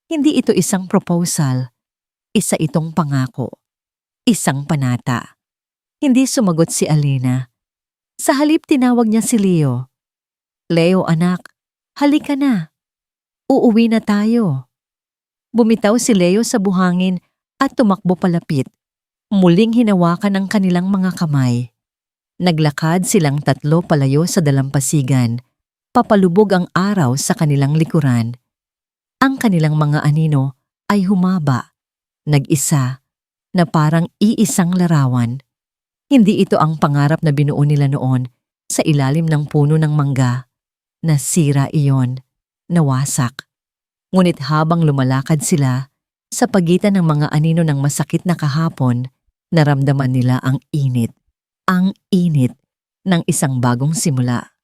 Hindi ito isang proposal. Isa itong pangako. Isang panata. Hindi sumagot si Alena. Sa halip tinawag niya si Leo. Leo anak, halika na. Uuwi na tayo. Bumitaw si Leo sa buhangin at tumakbo palapit. Muling hinawakan ang kanilang mga kamay. Naglakad silang tatlo palayo sa dalampasigan. Papalubog ang araw sa kanilang likuran. Ang kanilang mga anino ay humaba. Nag-isa, na parang iisang larawan. Hindi ito ang pangarap na binuo nila noon sa ilalim ng puno ng mangga. Nasira iyon, nawasak. Ngunit habang lumalakad sila, sa pagitan ng mga anino ng masakit na kahapon, naramdaman nila ang init ng isang bagong simula.